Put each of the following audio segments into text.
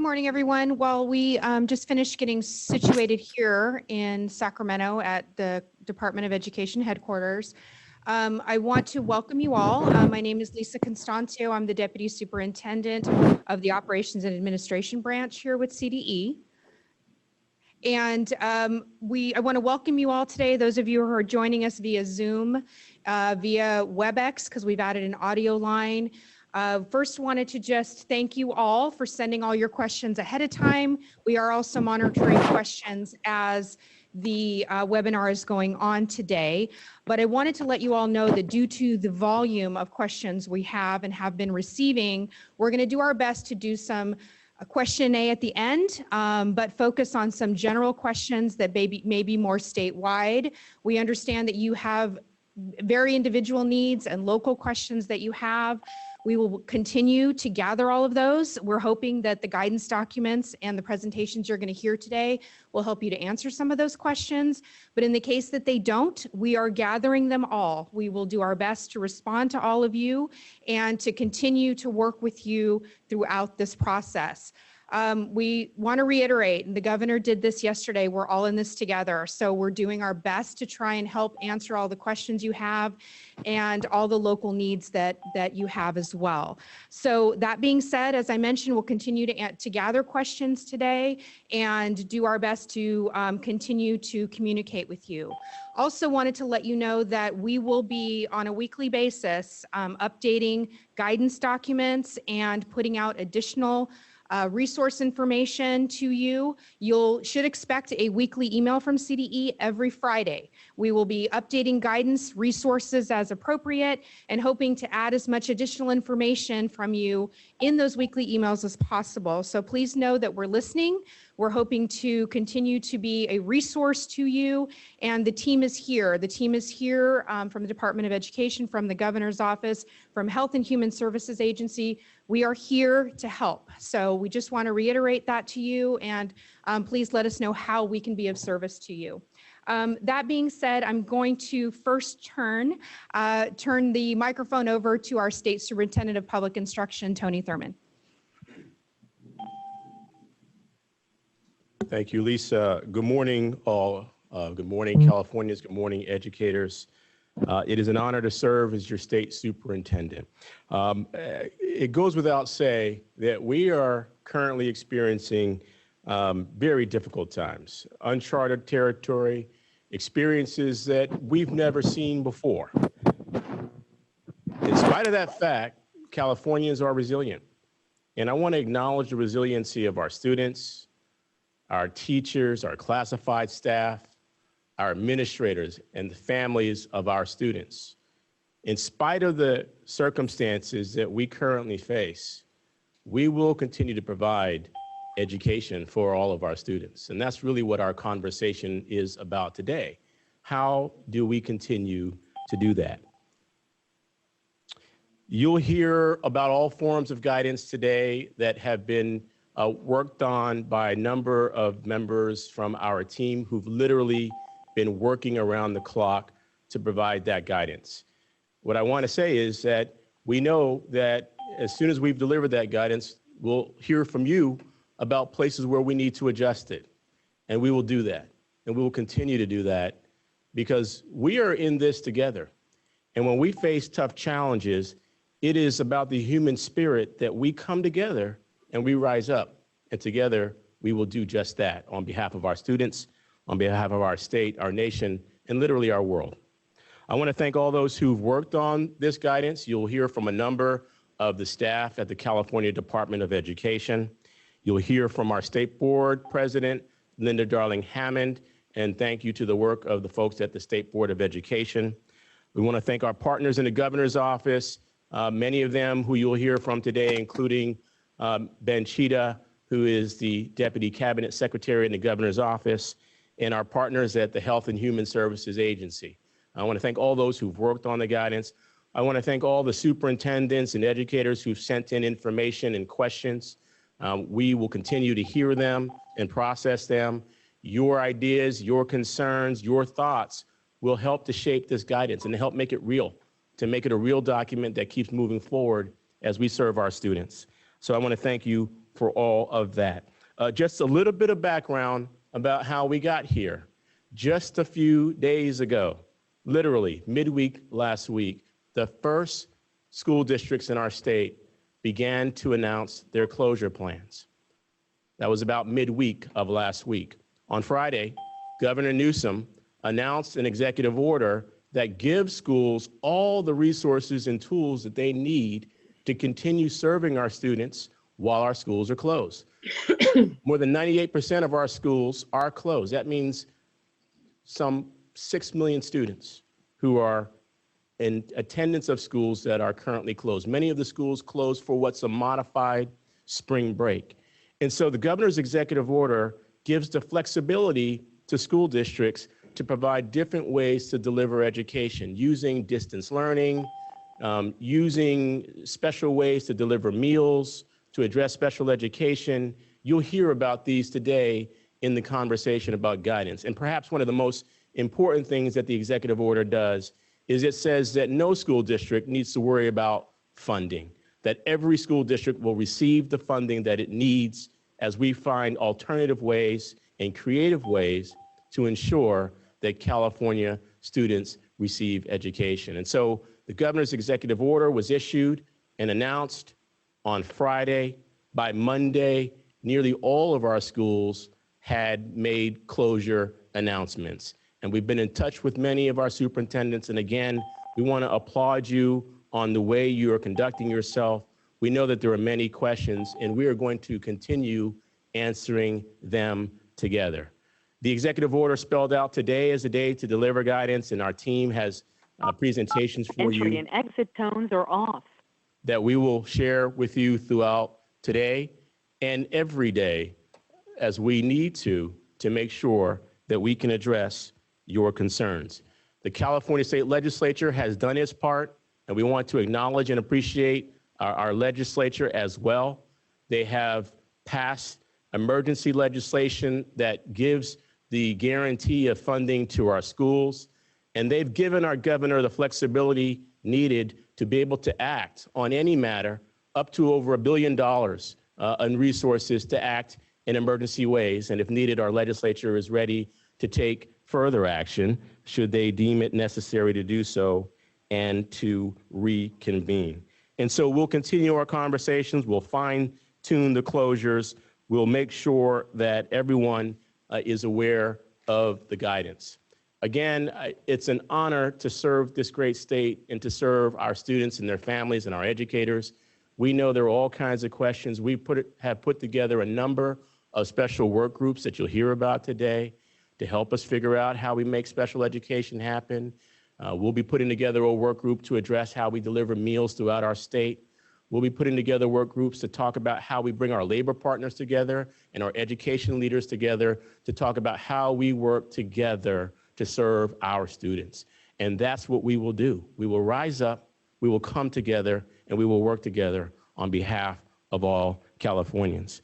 morning, everyone. Well, we just finished getting situated here in Sacramento at the Department of Education headquarters. I want to welcome you all. My name is Lisa Constancio. I'm the Deputy Superintendent of the Operations and Administration Branch here with CDE. And I want to welcome you all today, those of you who are joining us via Zoom, via WebEx, because we've added an audio line. First, wanted to just thank you all for sending all your questions ahead of time. We are also monitoring questions as the webinar is going on today. But I wanted to let you all know that due to the volume of questions we have and have been receiving, we're going to do our best to do some question A at the end, but focus on some general questions that may be more statewide. We understand that you have very individual needs and local questions that you have. We will continue to gather all of those. We're hoping that the guidance documents and the presentations you're going to hear today will help you to answer some of those questions. But in the case that they don't, we are gathering them all. We will do our best to respond to all of you and to continue to work with you throughout this process. We want to reiterate, and the governor did this yesterday, we're all in this together. So we're doing our best to try and help answer all the questions you have and all the local needs that you have as well. So that being said, as I mentioned, we'll continue to gather questions today and do our best to continue to communicate with you. Also wanted to let you know that we will be on a weekly basis updating guidance documents and putting out additional resource information to you. You should expect a weekly email from CDE every Friday. We will be updating guidance resources as appropriate and hoping to add as much additional information from you in those weekly emails as possible. So please know that we're listening. We're hoping to continue to be a resource to you, and the team is here. The team is here from the Department of Education, from the governor's office, from Health and Human Services Agency. We are here to help. So we just want to reiterate that to you, and please let us know how we can be of service to you. That being said, I'm going to first turn the microphone over to our State Superintendent of Public Instruction, Tony Thurmond. Thank you, Lisa. Good morning, all. Good morning, Californians. Good morning, educators. It is an honor to serve as your state superintendent. It goes without saying that we are currently experiencing very difficult times, uncharted territory, experiences that we've never seen before. In spite of that fact, Californians are resilient. And I want to acknowledge the resiliency of our students, our teachers, our classified staff, our administrators, and the families of our students. In spite of the circumstances that we currently face, we will continue to provide education for all of our students. And that's really what our conversation is about today. How do we continue to do that? You'll hear about all forms of guidance today that have been worked on by a number of members from our team who've literally been working around the clock to provide that guidance. What I want to say is that we know that as soon as we've delivered that guidance, we'll hear from you about places where we need to adjust it. And we will do that. And we will continue to do that because we are in this together. And when we face tough challenges, it is about the human spirit that we come together and we rise up, and together we will do just that on behalf of our students, on behalf of our state, our nation, and literally our world. I want to thank all those who've worked on this guidance. You'll hear from a number of the staff at the California Department of Education. You'll hear from our state board president, Linda Darling-Hammond, and thank you to the work of the folks at the State Board of Education. We want to thank our partners in the governor's office, many of them who you'll hear from today, including Ben Chita, who is the Deputy Cabinet Secretary in the Governor's Office, and our partners at the Health and Human Services Agency. I want to thank all those who've worked on the guidance. I want to thank all the superintendents and educators who've sent in information and questions. We will continue to hear them and process them. Your ideas, your concerns, your thoughts will help to shape this guidance and to help make it real, to make it a real document that keeps moving forward as we serve our students. So I want to thank you for all of that. Just a little bit of background about how we got here. Just a few days ago, literally midweek last week, the first school districts in our state began to announce their closure plans. That was about midweek of last week. On Friday, Governor Newsom announced an executive order that gives schools all the resources and tools that they need to continue serving our students while our schools are closed. More than 98% of our schools are closed. That means some 6 million students who are in attendance of schools that are currently closed. Many of the schools closed for what's a modified spring break. And so the governor's executive order gives the flexibility to school districts to provide different ways to deliver education, using distance learning, using special ways to deliver meals, to address special education. You'll hear about these today in the conversation about guidance. And perhaps one of the most important things that the executive order does is it says that no school district needs to worry about funding, that every school district will receive the funding that it needs as we find alternative ways and creative ways to ensure that California students receive education. And so the governor's executive order was issued and announced on Friday. By Monday, nearly all of our schools had made closure announcements. And we've been in touch with many of our superintendents. And again, we want to applaud you on the way you are conducting yourself. We know that there are many questions, and we are going to continue answering them together. The executive order spelled out today is a day to deliver guidance, and our team has presentations for you. Entry and exit tones are off. That we will share with you throughout today and every day as we need to make sure that we can address your concerns. The California State Legislature has done its part, and we want to acknowledge and appreciate our legislature as well. They have passed emergency legislation that gives the guarantee of funding to our schools, and they've given our governor the flexibility needed to be able to act on any matter up to over $1 billion in resources to act in emergency ways. And if needed, our legislature is ready to take further action should they deem it necessary to do so and to reconvene. And so we'll continue our conversations. We'll fine tune the closures. We'll make sure that everyone is aware of the guidance. Again, it's an honor to serve this great state and to serve our students and their families and our educators. We know there are all kinds of questions. We have put together a number of special work groups that you'll hear about today to help us figure out how we make special education happen. We'll be putting together a work group to address how we deliver meals throughout our state. We'll be putting together work groups to talk about how we bring our labor partners together and our education leaders together to talk about how we work together to serve our students. And that's what we will do. We will rise up, we will come together, and we will work together on behalf of all Californians.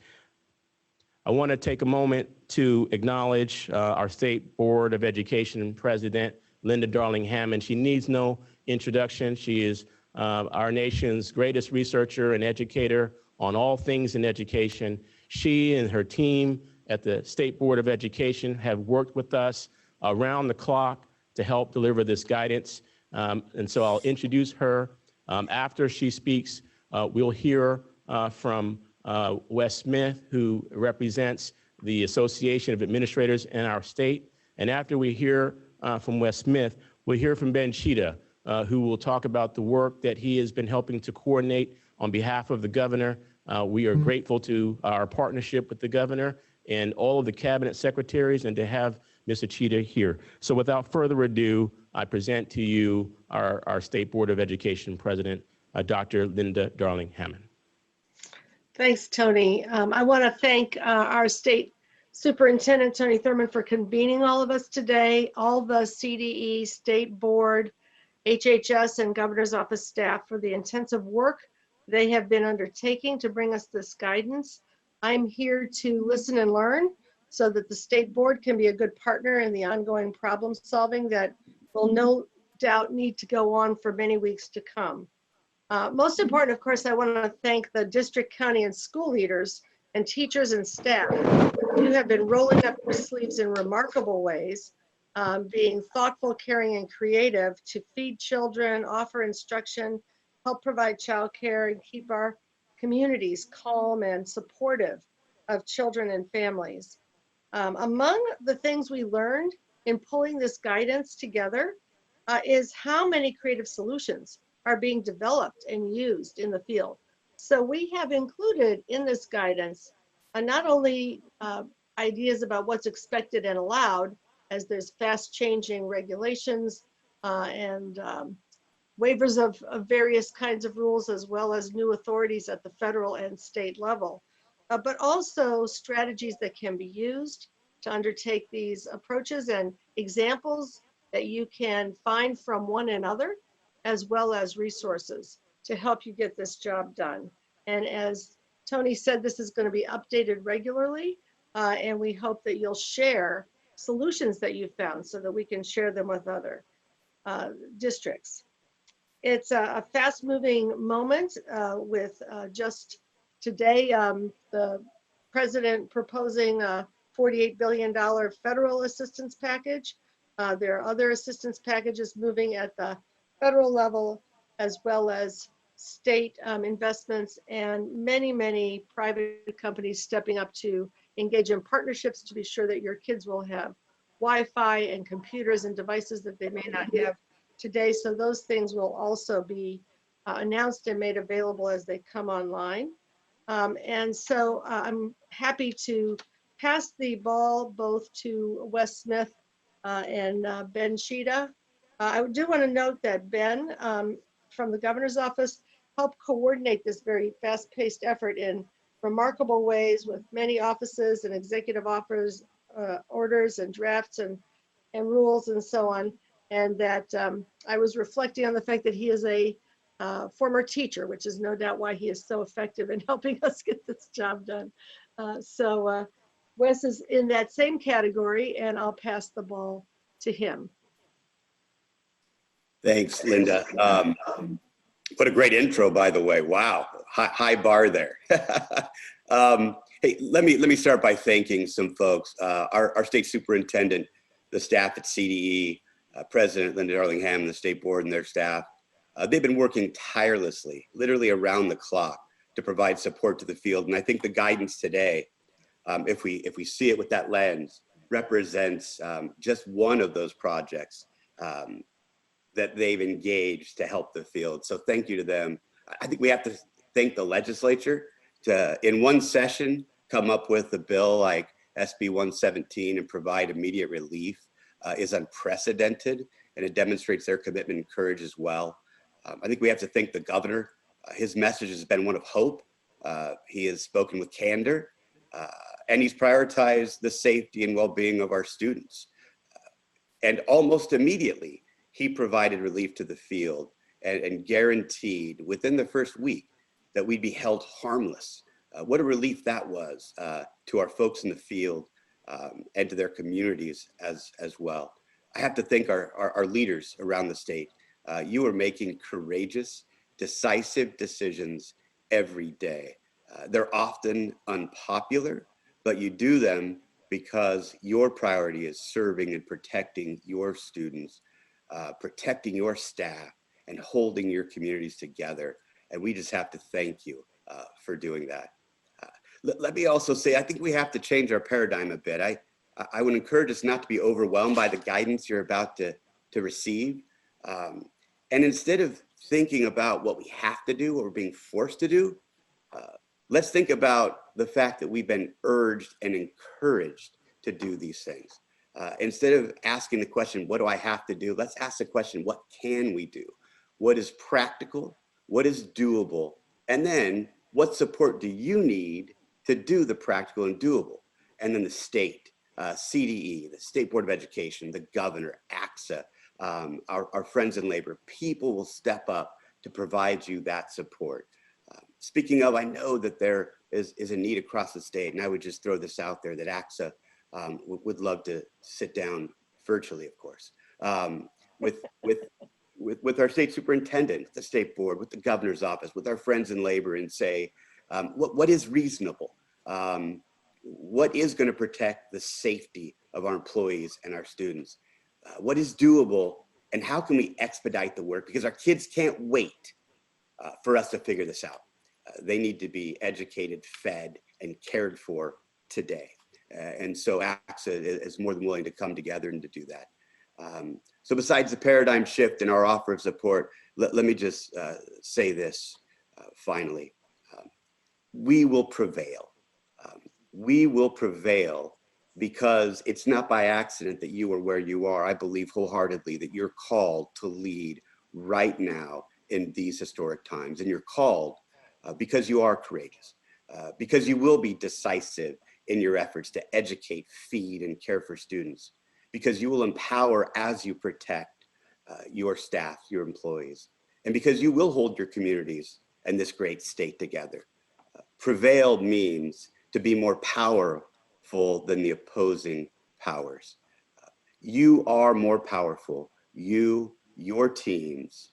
I want to take a moment to acknowledge our State Board of Education President, Linda Darling-Hammond. She needs no introduction. She is our nation's greatest researcher and educator on all things in education. She and her team at the State Board of Education have worked with us around the clock to help deliver this guidance. And so I'll introduce her. After she speaks, we'll hear from Wes Smith, who represents the Association of Administrators in our state. And after we hear from Wes Smith, we'll hear from Ben Cheetah, who will talk about the work that he has been helping to coordinate on behalf of the governor. We are grateful to our partnership with the governor and all of the cabinet secretaries, and to have Mr. Cheetah here. So without further ado, I present to you our State Board of Education President, Dr. Linda Darling-Hammond. Thanks, Tony. I want to thank our State Superintendent, Tony Thurmond, for convening all of us today, all the CDE, State Board, HHS, and Governor's Office staff for the intensive work they have been undertaking to bring us this guidance. I'm here to listen and learn so that the State Board can be a good partner in the ongoing problem solving that will no doubt need to go on for many weeks to come. Most important, of course, I want to thank the district, county, and school leaders and teachers and staff. You have been rolling up your sleeves in remarkable ways, being thoughtful, caring, and creative to feed children, offer instruction, help provide childcare, and keep our communities calm and supportive of children and families. Among the things we learned in pulling this guidance together is how many creative solutions are being developed and used in the field. So we have included in this guidance not only ideas about what's expected and allowed, as there's fast changing regulations and waivers of various kinds of rules, as well as new authorities at the federal and state level, but also strategies that can be used to undertake these approaches and examples that you can find from one another, as well as resources to help you get this job done. And as Tony said, this is going to be updated regularly, and we hope that you'll share solutions that you found so that we can share them with other districts. It's a fast-moving moment with just today, the president proposing a $48 billion federal assistance package. There are other assistance packages moving at the federal level, as well as state investments, and many, many private companies stepping up to engage in partnerships to be sure that your kids will have Wi-Fi and computers and devices that they may not have today. So those things will also be announced and made available as they come online. And so I'm happy to pass the ball both to Wes Smith and Ben Sheeta. I do want to note that Ben from the governor's office helped coordinate this very fast-paced effort in remarkable ways with many offices and executive orders and drafts and rules and so on. And that I was reflecting on the fact that he is a former teacher, which is no doubt why he is so effective in helping us get this job done. So Wes is in that same category, and I'll pass the ball to him. Thanks, Linda. What a great intro, by the way. Wow, high bar there. Hey, let me start by thanking some folks. Our state superintendent, the staff at CDE, President Linda Darling-Hammond, the state board and their staff. They've been working tirelessly, literally around the clock, to provide support to the field. And I think the guidance today, if we see it with that lens, represents just one of those projects that they've engaged to help the field. So thank you to them. I think we have to thank the legislature to, in one session, come up with a bill like SB 117 and provide immediate relief is unprecedented, and it demonstrates their commitment and courage as well. I think we have to thank the governor. His message has been one of hope. He has spoken with candor, and he's prioritized the safety and well-being of our students. And almost immediately, he provided relief to the field and guaranteed within the first week that we'd be held harmless. What a relief that was to our folks in the field and to their communities as well. I have to thank our leaders around the state. You are making courageous, decisive decisions every day. They're often unpopular, but you do them because your priority is serving and protecting your students, protecting your staff, and holding your communities together. And we just have to thank you for doing that. Let me also say, I think we have to change our paradigm a bit. I would encourage us not to be overwhelmed by the guidance you're about to receive. And instead of thinking about what we have to do, what we're being forced to do, let's think about the fact that we've been urged and encouraged to do these things. Instead of asking the question, what do I have to do? Let's ask the question, what can we do? What is practical? What is doable? And then what support do you need to do the practical and doable? And then the state, CDE, the State Board of Education, the governor, AXA, our friends in labor, people will step up to provide you that support. Speaking of, I know that there is a need across the state, and I would just throw this out there that AXA would love to sit down virtually, of course, with our state superintendent, the state board, with the governor's office, with our friends in labor, and say, what is reasonable? What is going to protect the safety of our employees and our students? What is doable, and how can we expedite the work? Because our kids can't wait for us to figure this out. They need to be educated, fed, and cared for today. And so AXA is more than willing to come together and to do that. So besides the paradigm shift and our offer of support, let me just say this finally. We will prevail. We will prevail because it's not by accident that you are where you are. I believe wholeheartedly that you're called to lead right now in these historic times. And you're called because you are courageous, because you will be decisive in your efforts to educate, feed, and care for students, because you will empower as you protect your staff, your employees, and because you will hold your communities and this great state together. Prevail means to be more powerful than the opposing powers. You are more powerful. You, your teams,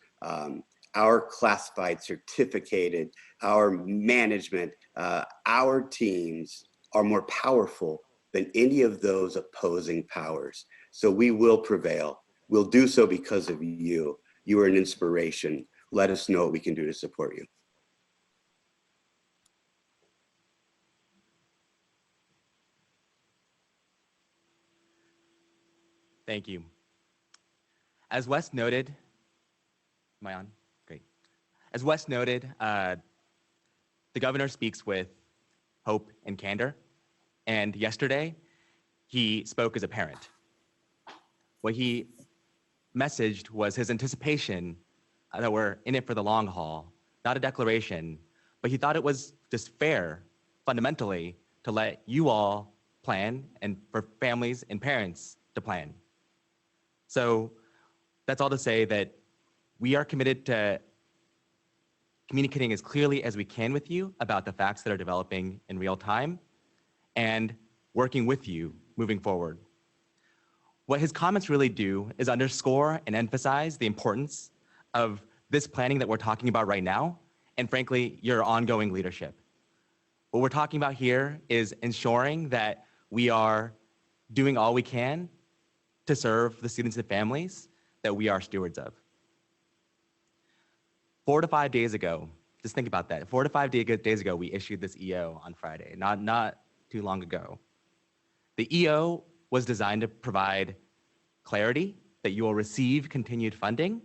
our classified, certificated, our management, our teams are more powerful than any of those opposing powers. So we will prevail. We'll do so because of you. You are an inspiration. Let us know what we can do to support you. Thank you. As Wes noted, am I on? Great. As Wes noted, the governor speaks with hope and candor. And yesterday, he spoke as a parent. What he messaged was his anticipation that we're in it for the long haul, not a declaration, but he thought it was just fair, fundamentally, to let you all plan and for families and parents to plan. So that's all to say that we are committed to communicating as clearly as we can with you about the facts that are developing in real time and working with you moving forward. What his comments really do is underscore and emphasize the importance of this planning that we're talking about right now, and frankly, your ongoing leadership. What we're talking about here is ensuring that we are doing all we can to serve the students and families that we are stewards of. 4 to 5 days ago, just think about that. 4 to 5 days ago, we issued this EO on Friday, not too long ago. The EO was designed to provide clarity that you will receive continued funding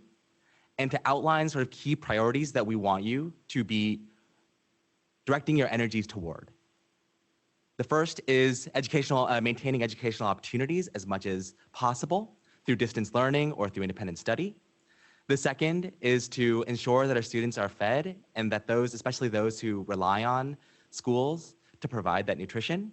and to outline sort of key priorities that we want you to be directing your energies toward. The first is maintaining educational opportunities as much as possible through distance learning or through independent study. The second is to ensure that our students are fed and that those, especially those who rely on schools to provide that nutrition.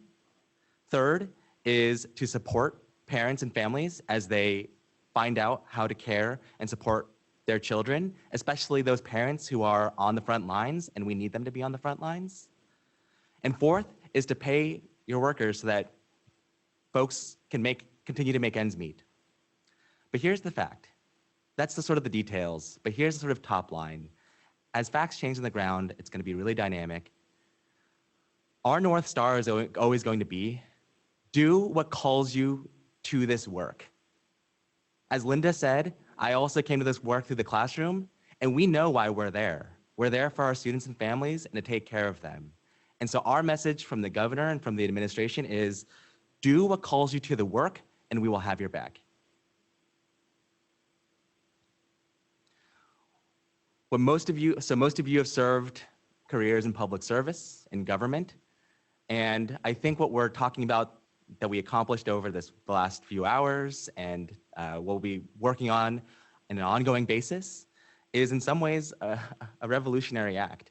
Third is to support parents and families as they find out how to care and support their children, especially those parents who are on the front lines and we need them to be on the front lines. And fourth is to pay your workers so that folks can continue to make ends meet. But here's the fact. That's the sort of the details, but here's the sort of top line. As facts change on the ground, it's going to be really dynamic. Our North Star is always going to be, do what calls you to this work. As Linda said, I also came to this work through the classroom, and we know why we're there. We're there for our students and families and to take care of them. And so our message from the governor and from the administration is, do what calls you to the work, and we will have your back. Most of you have served careers in public service, in government, and I think what we're talking about that we accomplished over the last few hours and we'll be working on an ongoing basis is in some ways a revolutionary act.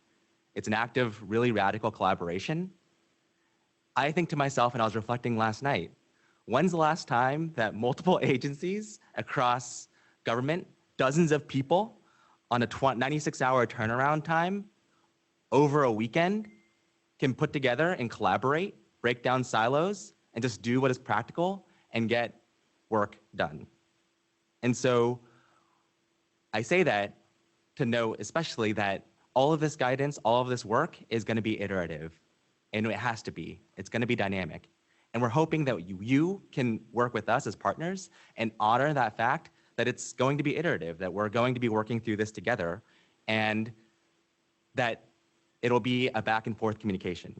It's an act of really radical collaboration. I think to myself, and I was reflecting last night, when's the last time that multiple agencies across government, dozens of people on a 96-hour turnaround time over a weekend can put together and collaborate, break down silos, and just do what is practical and get work done? And so I say that to note especially that all of this guidance, all of this work is going to be iterative. and it has to be. It's going to be dynamic. And we're hoping that you can work with us as partners and honor that fact that it's going to be iterative, that we're going to be working through this together, and that it'll be a back and forth communication.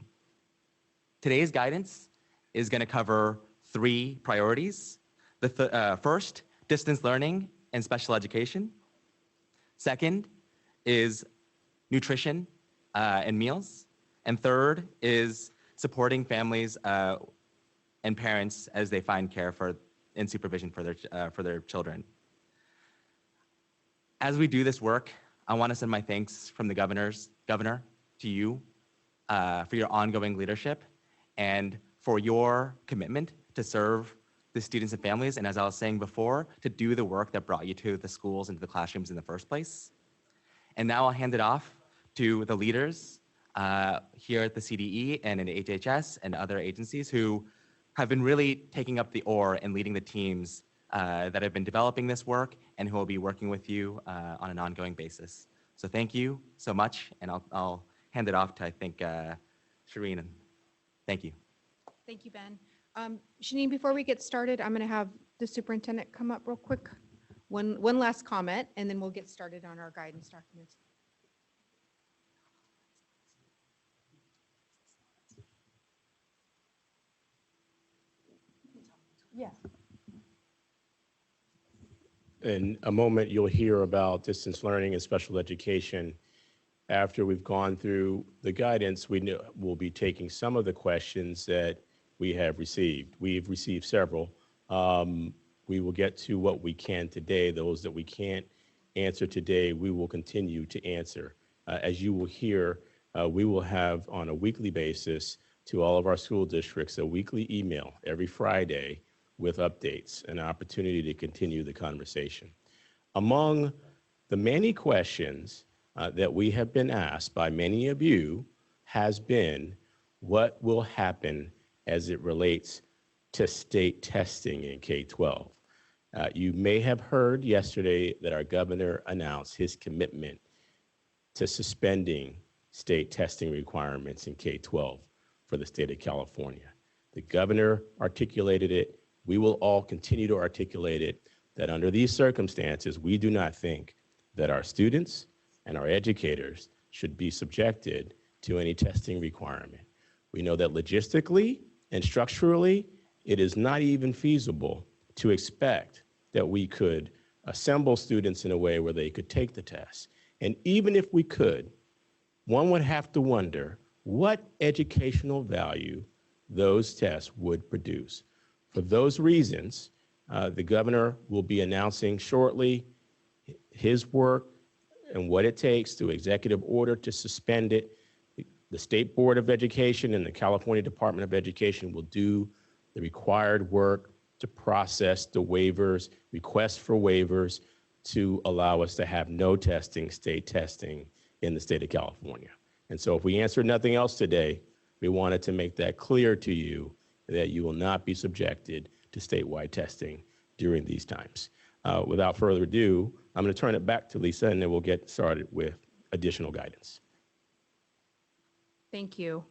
Today's guidance is going to cover 3 priorities. The first, distance learning and special education. Second is nutrition and meals. And third is supporting families and parents as they find care and supervision for their children. As we do this work, I want to send my thanks from the governor to you for your ongoing leadership and for your commitment to serve the students and families, and as I was saying before, to do the work that brought you to the schools and to the classrooms in the first place. And now I'll hand it off to the leaders here at the CDE and in HHS and other agencies who have been really taking up the oar and leading the teams that have been developing this work and who will be working with you on an ongoing basis. So thank you so much, and I'll hand it off to, I think, Shireen. Thank you. Thank you, Ben. Shanine, before we get started, I'm going to have the superintendent come up real quick. One last comment, and then we'll get started on our guidance documents. Yeah. In a moment, you'll hear about distance learning and special education. After we've gone through the guidance, we'll be taking some of the questions that we have received. We've received several. We will get to what we can today. Those that we can't answer today, we will continue to answer. As you will hear, we will have on a weekly basis to all of our school districts a weekly email every Friday with updates, an opportunity to continue the conversation. Among the many questions that we have been asked by many of you has been, what will happen as it relates to state testing in K-12? You may have heard yesterday that our governor announced his commitment to suspending state testing requirements in K-12 for the state of California. The governor articulated it. We will all continue to articulate it, that under these circumstances, we do not think that our students and our educators should be subjected to any testing requirement. We know that logistically and structurally, it is not even feasible to expect that we could assemble students in a way where they could take the test. And even if we could, one would have to wonder what educational value those tests would produce. For those reasons, the governor will be announcing shortly his work and what it takes to executive order to suspend it. The State Board of Education and the California Department of Education will do the required work to process the waivers, requests for waivers to allow us to have no testing, state testing in the state of California. And so if we answer nothing else today, we wanted to make that clear to you that you will not be subjected to statewide testing during these times. Without further ado, I'm going to turn it back to Lisa, and then we'll get started with additional guidance. Thank you.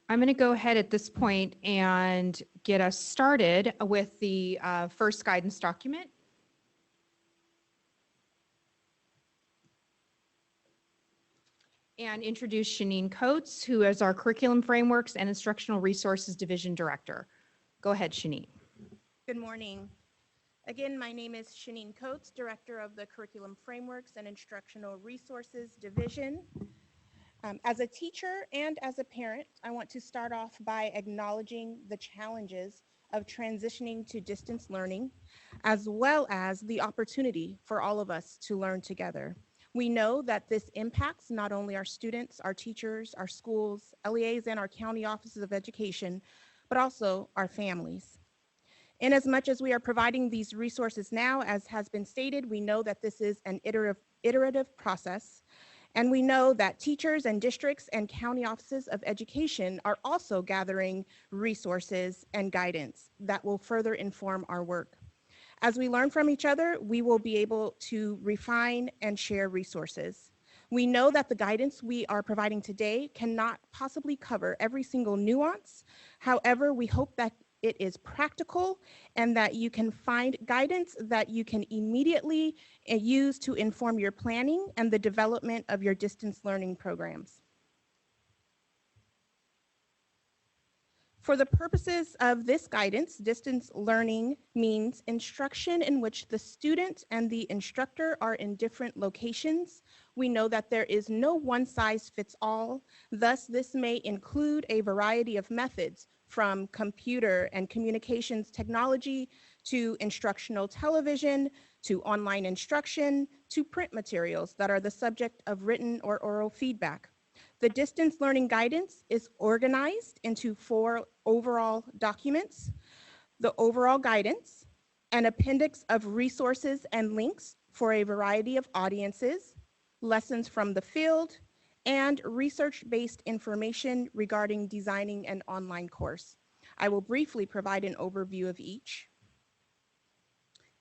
I'm going to go ahead at this point and get us started with the first guidance document. And introduce Shanine Coates, who is our Curriculum Frameworks and Instructional Resources Division Director. Go ahead, Shanine. Good morning. Again, my name is Shanine Coates, Director of the Curriculum Frameworks and Instructional Resources Division. As a teacher and as a parent, I want to start off by acknowledging the challenges of transitioning to distance learning, as well as the opportunity for all of us to learn together. We know that this impacts not only our students, our teachers, our schools, LEAs, and our county offices of education, but also our families. In as much as we are providing these resources now, as has been stated, we know that this is an iterative process. And we know that teachers and districts and county offices of education are also gathering resources and guidance that will further inform our work. As we learn from each other, we will be able to refine and share resources. We know that the guidance we are providing today cannot possibly cover every single nuance. However, we hope that it is practical and that you can find guidance that you can immediately use to inform your planning and the development of your distance learning programs. For the purposes of this guidance, distance learning means instruction in which the student and the instructor are in different locations. We know that there is no one size fits all. Thus, this may include a variety of methods, from computer and communications technology to instructional television, to online instruction, to print materials that are the subject of written or oral feedback. The distance learning guidance is organized into 4 overall documents: the overall guidance, an appendix of resources and links for a variety of audiences, lessons from the field, and research-based information regarding designing an online course. I will briefly provide an overview of each.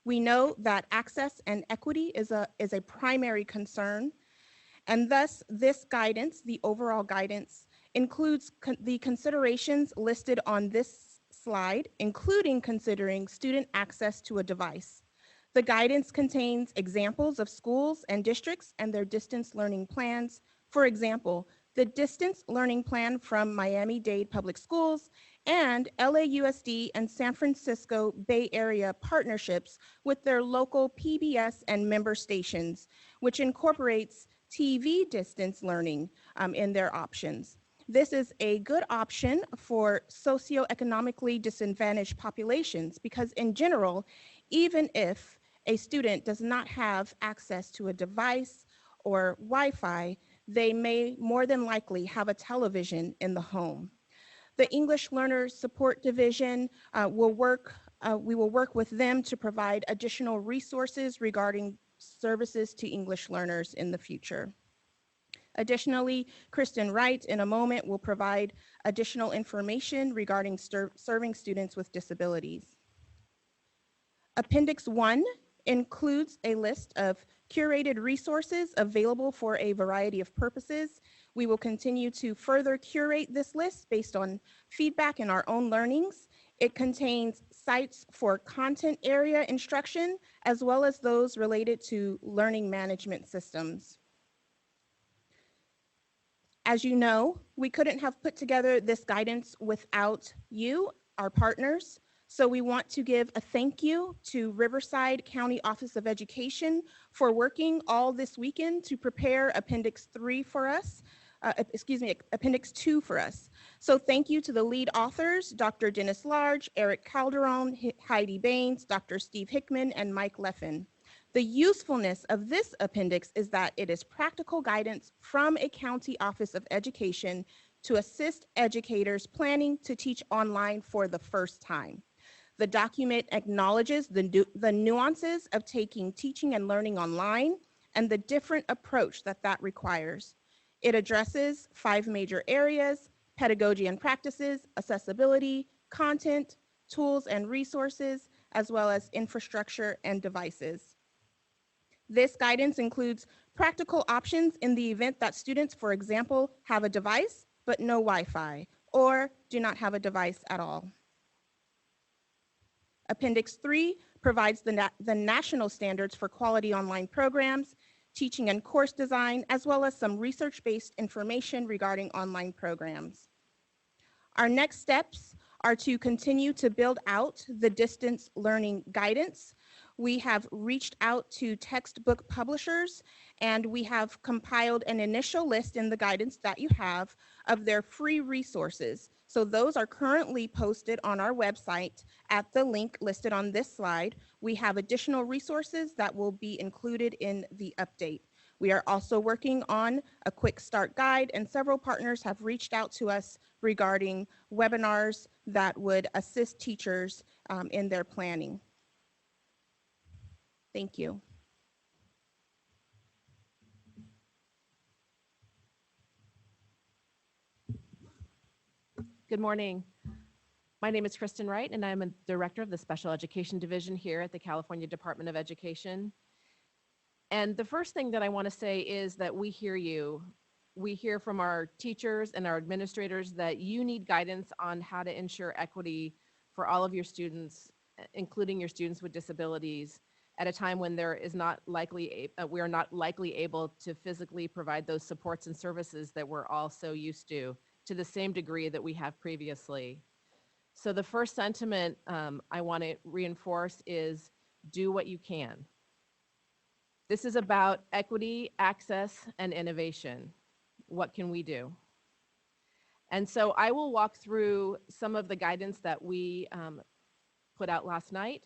We know that access and equity is a primary concern, and thus this guidance, the overall guidance, includes the considerations listed on this slide, including considering student access to a device. The guidance contains examples of schools and districts and their distance learning plans. For example, the distance learning plan from Miami-Dade Public Schools and LAUSD and San Francisco Bay Area partnerships with their local PBS and member stations, which incorporates TV distance learning in their options. This is a good option for socioeconomically disadvantaged populations because in general, even if a student does not have access to a device or Wi-Fi, they may more than likely have a television in the home. The English Learners Support Division we will work with them to provide additional resources regarding services to English learners in the future. Additionally, Kristen Wright in a moment will provide additional information regarding serving students with disabilities. Appendix 1 includes a list of curated resources available for a variety of purposes. We will continue to further curate this list based on feedback in our own learnings. It contains sites for content area instruction, as well as those related to learning management systems. As you know, we couldn't have put together this guidance without you, our partners. So we want to give a thank you to Riverside County Office of Education for working all this weekend to prepare Appendix 3 for us, Appendix 2 for us. So thank you to the lead authors, Dr. Dennis Large, Eric Calderon, Heidi Baines, Dr. Steve Hickman, and Mike Leffen. The usefulness of this appendix is that it is practical guidance from a county office of education to assist educators planning to teach online for the first time. The document acknowledges the nuances of taking teaching and learning online and the different approach that requires. It addresses 5 major areas: pedagogy and practices, accessibility, content, tools and resources, as well as infrastructure and devices. This guidance includes practical options in the event that students, for example, have a device but no Wi-Fi, or do not have a device at all. Appendix 3 provides the national standards for quality online programs, teaching and course design, as well as some research-based information regarding online programs. Our next steps are to continue to build out the distance learning guidance. We have reached out to textbook publishers, and we have compiled an initial list in the guidance that you have of their free resources. So those are currently posted on our website at the link listed on this slide. We have additional resources that will be included in the update. We are also working on a quick start guide, and several partners have reached out to us regarding webinars that would assist teachers in their planning. Thank you. Good morning. My name is Kristen Wright, and I'm a director of the Special Education Division here at the California Department of Education. And the first thing that I want to say is that we hear you. We hear from our teachers and our administrators that you need guidance on how to ensure equity for all of your students, including your students with disabilities, at a time when there is not likely, we are not likely able to physically provide those supports and services that we're all so used to the same degree that we have previously. So the first sentiment I want to reinforce is do what you can. This is about equity, access, and innovation. What can we do? And so I will walk through some of the guidance that we put out last night.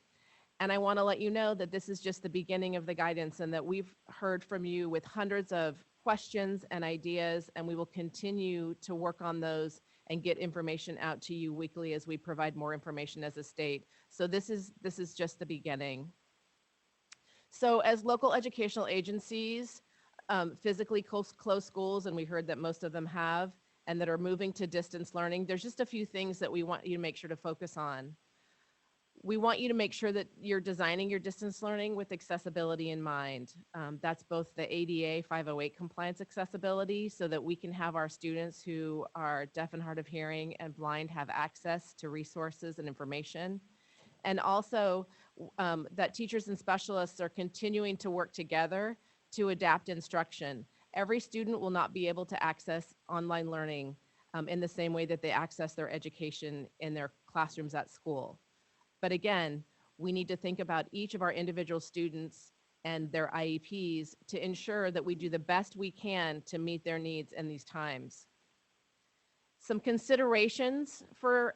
And I want to let you know that this is just the beginning of the guidance and that we've heard from you with hundreds of questions and ideas, and we will continue to work on those and get information out to you weekly as we provide more information as a state. So this is just the beginning. So as local educational agencies, physically close schools, and we heard that most of them have, and that are moving to distance learning, there's just a few things that we want you to make sure to focus on. We want you to make sure that you're designing your distance learning with accessibility in mind. That's both the ADA 508 compliance accessibility, so that we can have our students who are deaf and hard of hearing and blind have access to resources and information. And also that teachers and specialists are continuing to work together to adapt instruction. Every student will not be able to access online learning in the same way that they access their education in their classrooms at school. But again, we need to think about each of our individual students and their IEPs to ensure that we do the best we can to meet their needs in these times. Some considerations for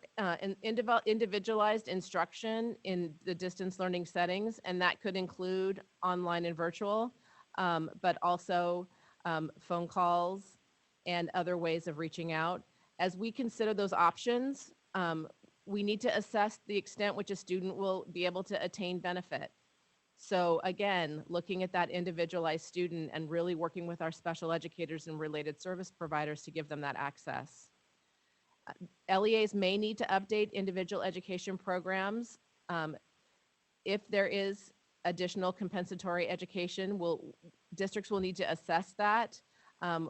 individualized instruction in the distance learning settings, and that could include online and virtual, but also phone calls and other ways of reaching out. As we consider those options, we need to assess the extent which a student will be able to attain benefit. So again, looking at that individualized student and really working with our special educators and related service providers to give them that access. LEAs may need to update individual education programs. If there is additional compensatory education, districts will need to assess that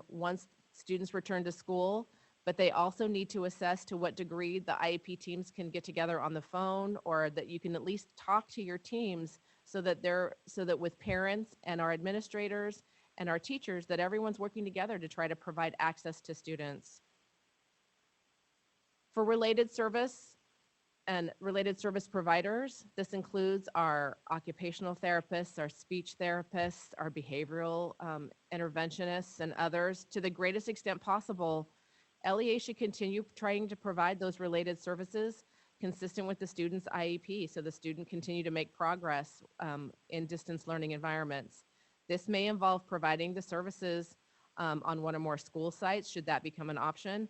once students return to school, but they also need to assess to what degree the IEP teams can get together on the phone, or that you can at least talk to your teams so that with parents and our administrators and our teachers, that everyone's working together to try to provide access to students. For related service and related service providers, this includes our occupational therapists, our speech therapists, our behavioral interventionists, and others. To the greatest extent possible, LEA should continue trying to provide those related services consistent with the student's IEP, so the student continue to make progress in distance learning environments. This may involve providing the services on one or more school sites, should that become an option.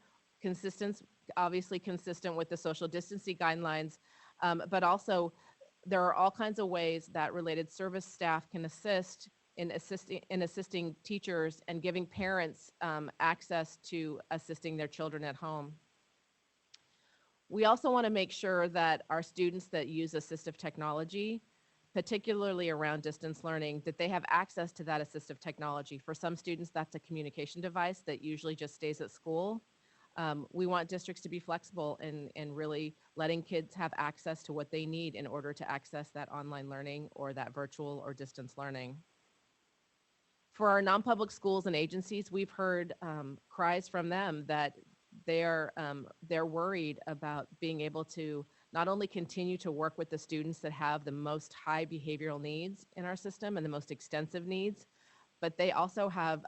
Obviously consistent with the social distancing guidelines, but also there are all kinds of ways that related service staff can assist in assisting teachers and giving parents access to assisting their children at home. We also want to make sure that our students that use assistive technology, particularly around distance learning, that they have access to that assistive technology. For some students, that's a communication device that usually just stays at school. We want districts to be flexible and really letting kids have access to what they need in order to access that online learning or that virtual or distance learning. For our non-public schools and agencies, we've heard cries from them that they're worried about being able to not only continue to work with the students that have the most high behavioral needs in our system and the most extensive needs, but they also have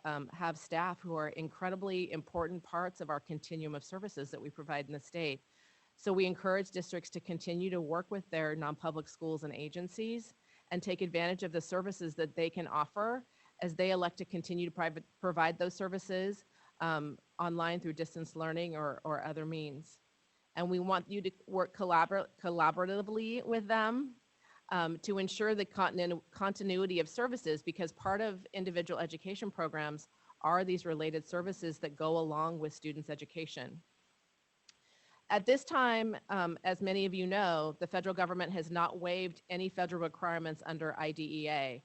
staff who are incredibly important parts of our continuum of services that we provide in the state. So we encourage districts to continue to work with their non-public schools and agencies and take advantage of the services that they can offer as they elect to continue to provide those services online through distance learning or other means. And we want you to work collaboratively with them to ensure the continuity of services, because part of individual education programs are these related services that go along with students' education. At this time, as many of you know, the federal government has not waived any federal requirements under IDEA.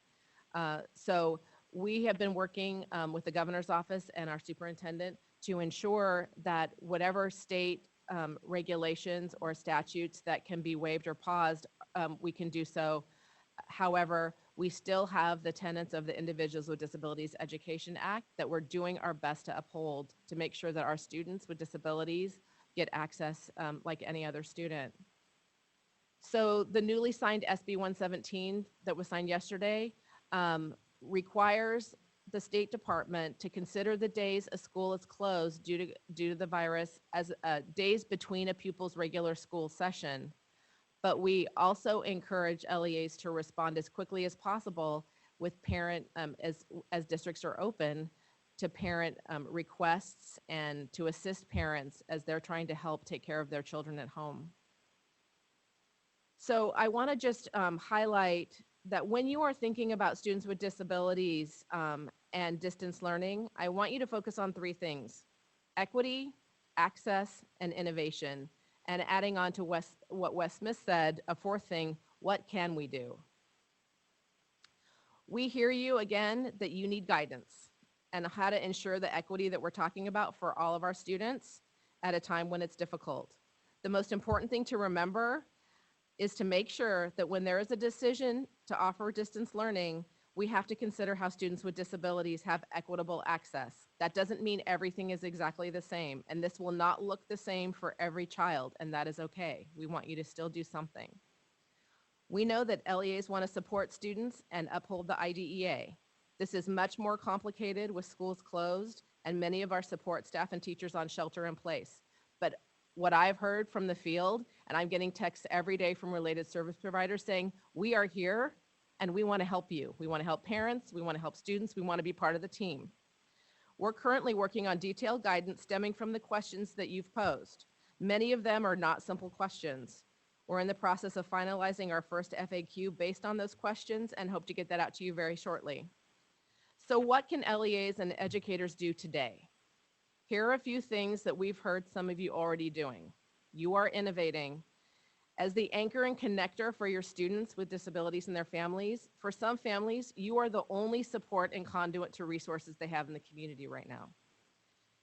So We have been working with the governor's office and our superintendent to ensure that whatever state regulations or statutes that can be waived or paused, we can do so. However, we still have the tenets of the Individuals with Disabilities Education Act that we're doing our best to uphold to make sure that our students with disabilities get access like any other student. So the newly signed SB 117 that was signed yesterday requires the State Department to consider the days a school is closed due to the virus as days between a pupil's regular school session. But we also encourage LEAs to respond as quickly as possible with parent, as districts are open, to parent requests and to assist parents as they're trying to help take care of their children at home. So I want to just highlight that when you are thinking about students with disabilities and distance learning, I want you to focus on three things: equity, access, and innovation. And adding on to what Wes Smith said, a fourth thing: what can we do? We hear you again that you need guidance and how to ensure the equity that we're talking about for all of our students at a time when it's difficult. The most important thing to remember is to make sure that when there is a decision to offer distance learning, we have to consider how students with disabilities have equitable access. That doesn't mean everything is exactly the same, and this will not look the same for every child, and that is okay. We want you to still do something. We know that LEAs want to support students and uphold the IDEA. This is much more complicated with schools closed and many of our support staff and teachers on shelter in place. But what I've heard from the field, and I'm getting texts every day from related service providers saying, we are here and we want to help you. We want to help parents, we want to help students, we want to be part of the team. We're currently working on detailed guidance stemming from the questions that you've posed. Many of them are not simple questions. We're in the process of finalizing our first FAQ based on those questions and hope to get that out to you very shortly. So what can LEAs and educators do today? Here are a few things that we've heard some of you already doing. You are innovating. As the anchor and connector for your students with disabilities and their families, for some families, you are the only support and conduit to resources they have in the community right now.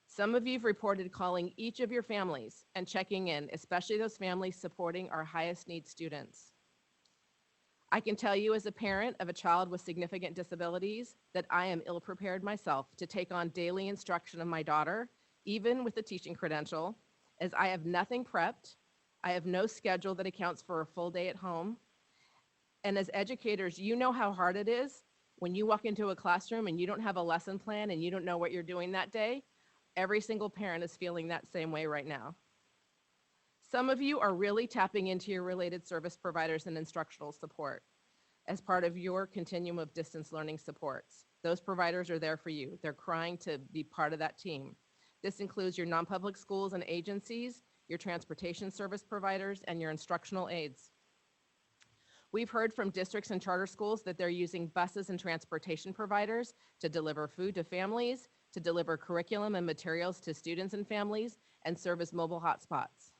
Some of you have reported calling each of your families and checking in, especially those families supporting our highest need students. I can tell you as a parent of a child with significant disabilities that I am ill-prepared myself to take on daily instruction of my daughter, even with a teaching credential, as I have nothing prepped. I have no schedule that accounts for a full day at home. And as educators, you know how hard it is when you walk into a classroom and you don't have a lesson plan and you don't know what you're doing that day. Every single parent is feeling that same way right now. Some of you are really tapping into your related service providers and instructional support as part of your continuum of distance learning supports. Those providers are there for you. They're crying to be part of that team. This includes your non-public schools and agencies, your transportation service providers, and your instructional aides. We've heard from districts and charter schools that they're using buses and transportation providers to deliver food to families, to deliver curriculum and materials to students and families, and serve as mobile hotspots.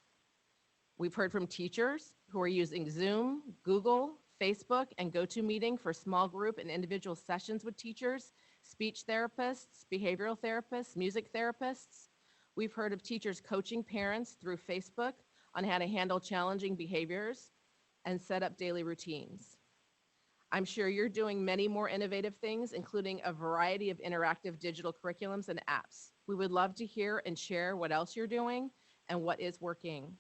We've heard from teachers who are using Zoom, Google, Facebook, and GoToMeeting for small group and individual sessions with teachers, speech therapists, behavioral therapists, music therapists. We've heard of teachers coaching parents through Facebook on how to handle challenging behaviors and set up daily routines. I'm sure you're doing many more innovative things, including a variety of interactive digital curriculums and apps. We would love to hear and share what else you're doing and what is working.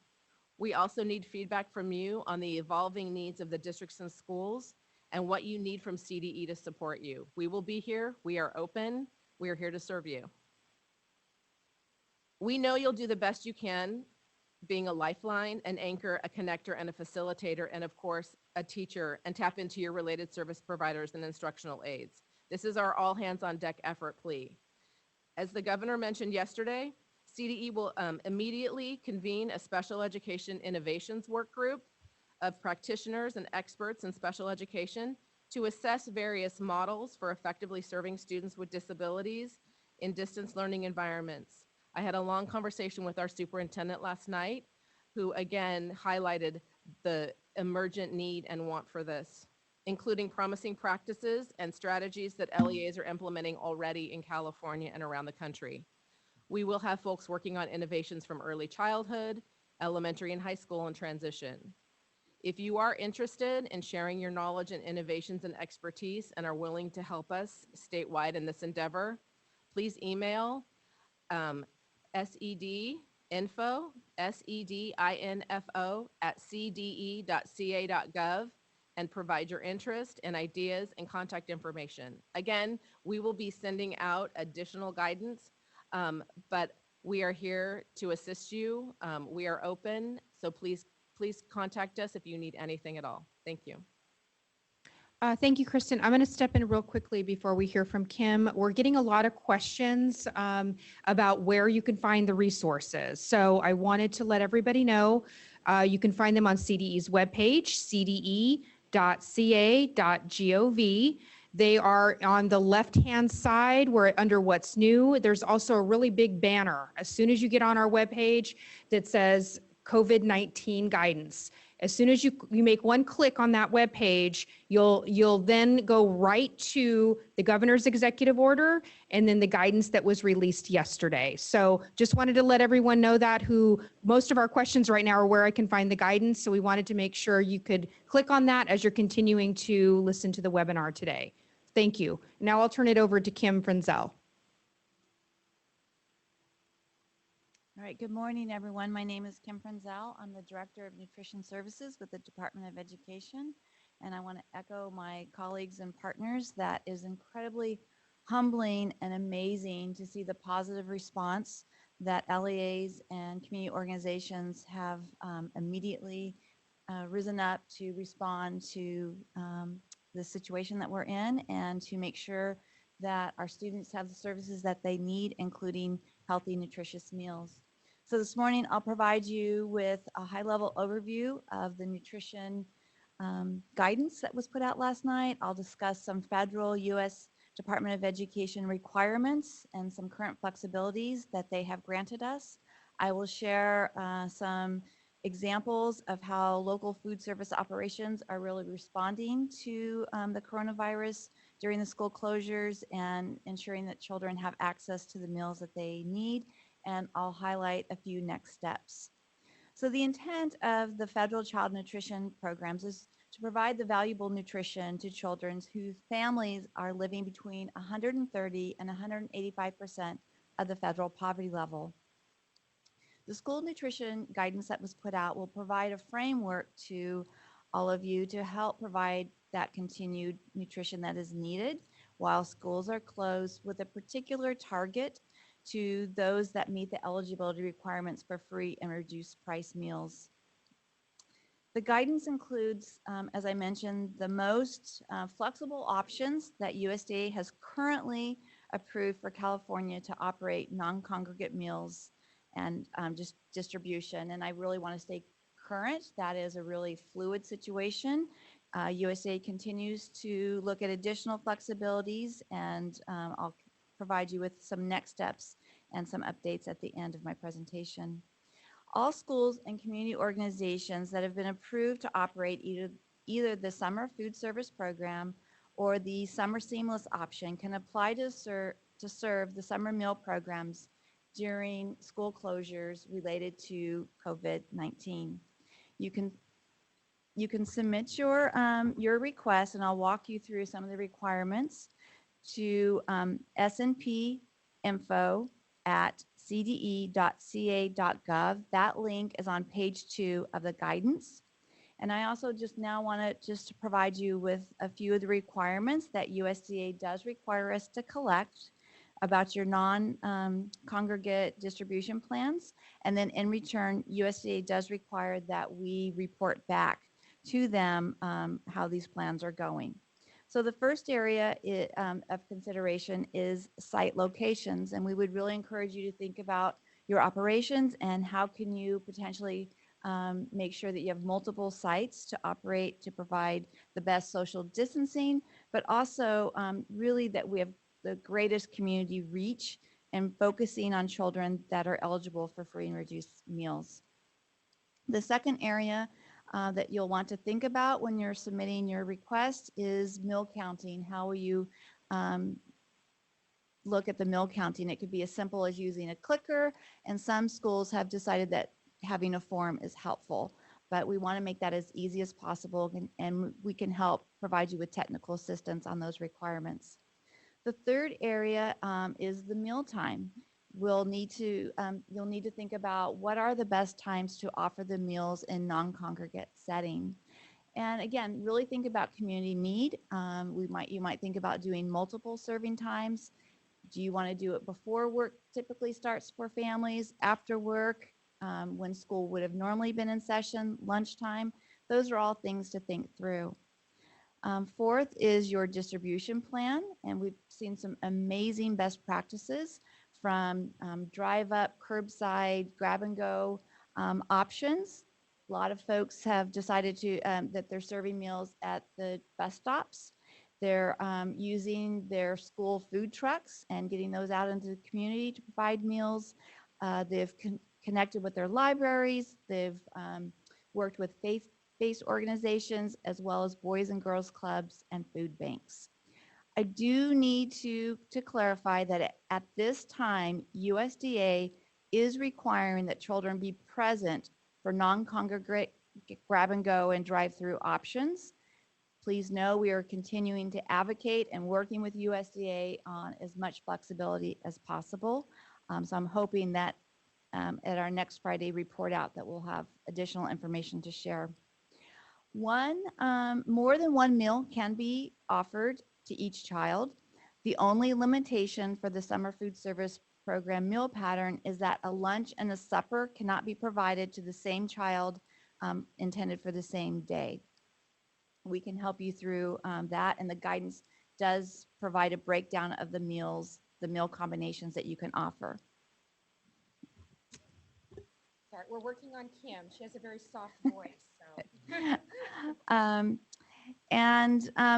We also need feedback from you on the evolving needs of the districts and schools and what you need from CDE to support you. We will be here. We are open. We are here to serve you. We know you'll do the best you can, being a lifeline, an anchor, a connector, and a facilitator, and of course, a teacher, and tap into your related service providers and instructional aides. This is our all hands on deck effort plea. As the governor mentioned yesterday, CDE will immediately convene a special education innovations work group of practitioners and experts in special education to assess various models for effectively serving students with disabilities in distance learning environments. I had a long conversation with our superintendent last night, who again highlighted the emergent need and want for this. including promising practices and strategies that LEAs are implementing already in California and around the country. We will have folks working on innovations from early childhood, elementary and high school, and transition. If you are interested in sharing your knowledge and innovations and expertise and are willing to help us statewide in this endeavor, please email sedinfo, sedinfo @cde.ca.gov and provide your interest and ideas and contact information. Again, we will be sending out additional guidance, but we are here to assist you. We are open, so please contact us if you need anything at all. Thank you. Thank you, Kristen. I'm going to step in real quickly before we hear from Kim. We're getting a lot of questions about where you can find the resources. So I wanted to let everybody know you can find them on CDE's webpage, cde.ca.gov. They are on the left-hand side where under what's new. There's also a really big banner as soon as you get on our webpage that says COVID-19 guidance. As soon as you make one click on that web page, you'll then go right to the governor's executive order and then the guidance that was released yesterday. So just wanted to let everyone know that most of our questions right now are where I can find the guidance. So we wanted to make sure you could click on that as you're continuing to listen to the webinar today. Thank you. Now I'll turn it over to Kim Frenzel. All right, good morning, everyone. My name is Kim Frenzel. I'm the Director of Nutrition Services with the Department of Education, and I want to echo my colleagues and partners that is incredibly humbling and amazing to see the positive response that LEAs and community organizations have immediately risen up to respond to the situation that we're in and to make sure that our students have the services that they need, including healthy, nutritious meals. So this morning, I'll provide you with a high-level overview of the nutrition guidance that was put out last night. I'll discuss some federal U.S. Department of Education requirements and some current flexibilities that they have granted us. I will share some examples of how local food service operations are really responding to the coronavirus during the school closures and ensuring that children have access to the meals that they need. And I'll highlight a few next steps. So the intent of the federal child nutrition programs is to provide the valuable nutrition to children whose families are living between 130 and 185% of the federal poverty level. The school nutrition guidance that was put out will provide a framework to all of you to help provide that continued nutrition that is needed while schools are closed, with a particular target to those that meet the eligibility requirements for free and reduced price meals. The guidance includes, as I mentioned, the most flexible options that USDA has currently approved for California to operate non-congregate meals and just distribution. And I really want to stay current. That is a really fluid situation. USDA continues to look at additional flexibilities, and I'll provide you with some next steps and some updates at the end of my presentation. All schools and community organizations that have been approved to operate either the summer food service program or the summer seamless option can apply to serve the summer meal programs during school closures related to COVID-19. You can submit your request, and I'll walk you through some of the requirements to snpinfo@cde.ca.gov. That link is on page 2 of the guidance. And I also just now want to provide you with a few of the requirements that USDA does require us to collect about your non-congregate distribution plans. And then in return, USDA does require that we report back to them how these plans are going. So the first area of consideration is site locations, and we would really encourage you to think about your operations and how can you potentially make sure that you have multiple sites to operate to provide the best social distancing, but also really that we have the greatest community reach and focusing on children that are eligible for free and reduced meals. The second area that you'll want to think about when you're submitting your request is meal counting. How will you look at the meal counting? It could be as simple as using a clicker, and some schools have decided that having a form is helpful, but we want to make that as easy as possible, and we can help provide you with technical assistance on those requirements. The third area is the meal time. You'll need to think about what are the best times to offer the meals in non-congregate setting. And again, really think about community need. You might think about doing multiple serving times. Do you want to do it before work typically starts for families, after work, when school would have normally been in session, lunchtime? Those are all things to think through. Fourth is your distribution plan, and we've seen some amazing best practices from drive up, curbside, grab and go options. A lot of folks have decided that they're serving meals at the bus stops. They're using their school food trucks and getting those out into the community to provide meals. They've connected with their libraries. They've worked with faith-based organizations as well as boys and girls clubs and food banks. I do need to clarify that at this time, USDA is requiring that children be present for non-congregate grab and go and drive-through options. Please know we are continuing to advocate and working with USDA on as much flexibility as possible. So I'm hoping that at our next Friday report out that we'll have additional information to share. More than one meal can be offered to each child. The only limitation for the summer food service program meal pattern is that a lunch and a supper cannot be provided to the same child intended for the same day. We can help you through that, and the guidance does provide a breakdown of the meals, the meal combinations that you can offer. Sorry, we're working on Kim. She has a very soft voice. So.